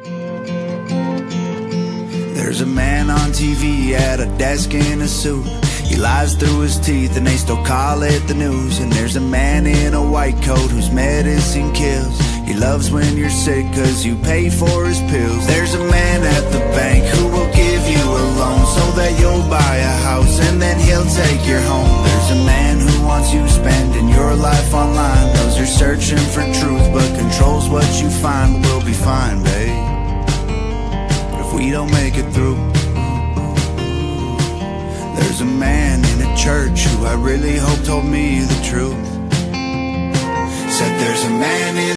There's a man on TV at a desk in a suit. He lies through his teeth and they still call it the news. And there's a man in a white coat whose medicine kills. He loves when you're sick cause you pay for his pills. There's a man at the bank who will give you a loan so that you'll buy a house and then he'll take your home. There's a man who wants you spending your life online. Those are searching for truth but controls what you find. We'll be fine, babe, if we don't make it through. There's a man in a church who I really hope told me the truth. Said there's a man in